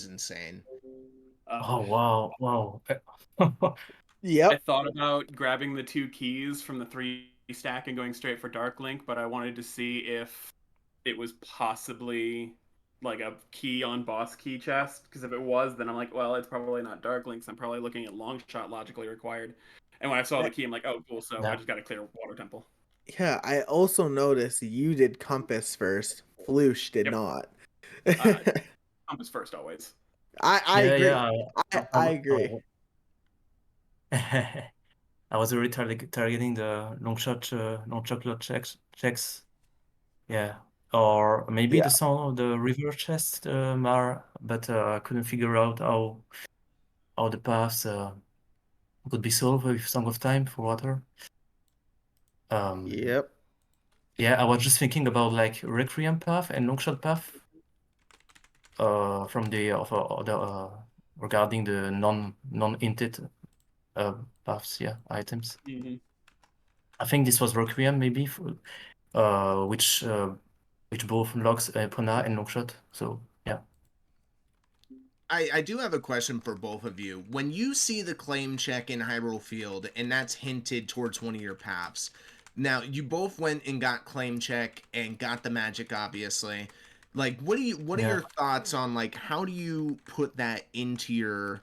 insane. Oh wow. I Yep. thought about grabbing the 2 keys from the 3 stack and going straight for Dark Link, but I wanted to see if it was possibly like a key on boss key chest. Because if it was, then I'm like, well, it's probably not Dark Links. I'm probably looking at long shot logically required. And when I saw the key, I'm like, oh, cool. So I Yeah. just got to clear Water Temple. Yeah, I also noticed you did Compass first. Flouche did Yep. not. Compass first always. I Yeah, agree. yeah. I agree. I was already targeting the long shot checks. Yeah, or maybe Yeah. the sound of the river chest, but I couldn't figure out how the paths could be solved with Song of Time for water. Yep. Yeah, I was just thinking about like Requiem path and Longshot path from the regarding the non-inted paths, yeah, items. Mm-hmm. I think this was Requiem maybe which both logs Epona and Longshot. So yeah. I do have a question for both of you. When you see the claim check in Hyrule Field and that's hinted towards one of your paths, now you both went and got claim check and got the magic, obviously. Like, what are Yeah. your thoughts on like how do you put that into your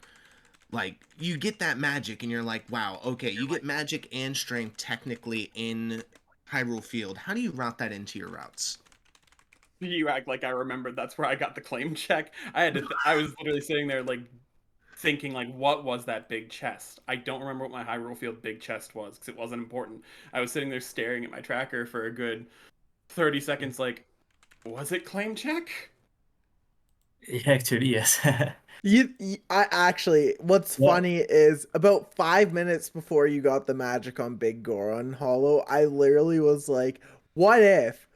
like you get that magic and you're like, wow, okay, you get magic and strength technically in Hyrule Field. How do you route that into your routes? You act like I remembered that's where I got the claim check. I was literally sitting there like thinking like what was that big chest? I don't remember what my Hyrule Field big chest was because it wasn't important. I was sitting there staring at my tracker for a good 30 seconds like was it claim check? Yeah, actually, yes. I actually, what's Yeah. funny is about 5 minutes before you got the magic on Big Goron Hollow, I literally was like, what if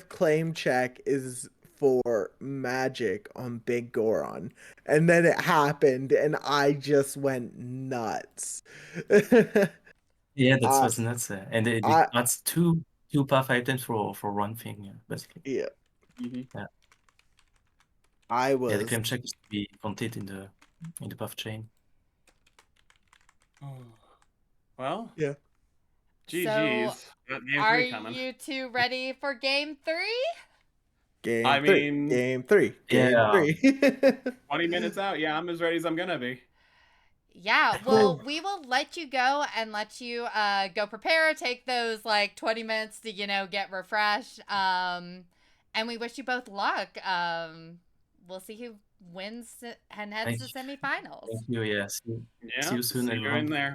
claim check is for magic on Big Goron? And then it happened and I just went nuts. Yeah, that I, was nuts. And I, that's two path items for one thing, yeah, basically. yeah, Mm-hmm. Yeah. I Yeah, the was, claim check is to be counted in the path chain. Well, yeah. GG's. Got game Are 3 coming. you two ready for game 3? I mean, Game three, game Yeah. three. 20 minutes out. Yeah, I'm as ready as I'm gonna be. Yeah, well, Cool. we will let you go and let you go prepare, take those like 20 minutes to, get refreshed. And we wish you both luck. We'll see who wins and heads Thank to you. semifinals. Thank you. Yeah. See Yeah. you soon, See you in everyone. there.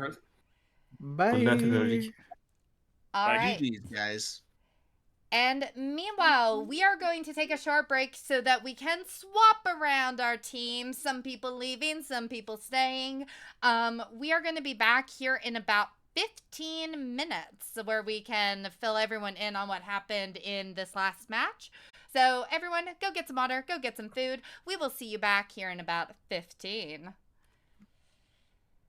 Good luck, HollowLogic. Bye. All Bye. right. GG's, guys. And meanwhile, we are going to take a short break so that we can swap around our teams. Some people leaving, some people staying. We are going to be back here in about 15 minutes where we can fill everyone in on what happened in this last match. So everyone, go get some water, go get some food. We will see you back here in about 15.